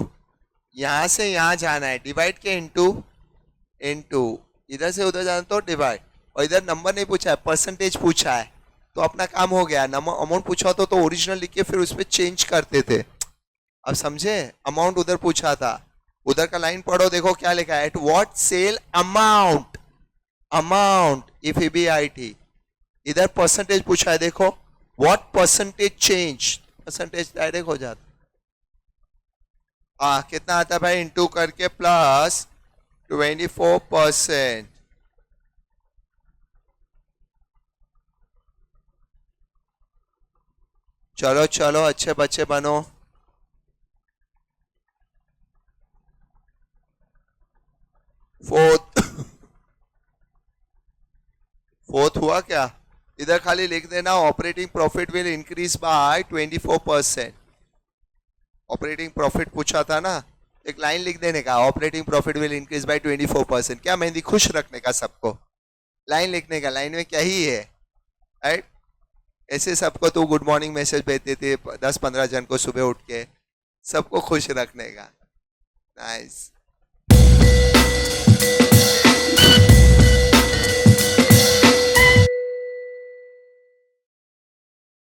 यहां से यहां जाना है, डिवाइड के इनटू इधर से उधर जाना तो डिवाइड, और इधर नंबर नहीं पूछा है, परसेंटेज पूछा है, तो अपना काम हो गया। नंबर अमाउंट पूछा तो ओरिजिनल लिख के फिर उस पर चेंज करते थे। अब समझे, अमाउंट उधर पूछा था, उधर का लाइन पढ़ो, देखो क्या लिखा है, at what sale amount, amount if EBIT, इधर परसेंटेज पूछा है, देखो what percentage change, percentage direct हो जाता। कितना आता है भाई, इंटू करके प्लस 24%। चलो चलो अच्छे बच्चे बनो। फोर्थ हुआ क्या, इधर खाली लिख देना operating profit will increase by 24%। Operating profit पूछा था ना, एक लाइन लिख देने का, operating profit will increase by 24%। क्या मेहंदी, खुश रखने का सबको, लाइन लिखने का, लाइन में क्या ही है, राइट। ऐसे सबको तू गुड मॉर्निंग मैसेज भेजते थे 10-15 जन को सुबह उठ के, सबको खुश रखने का। नाइस।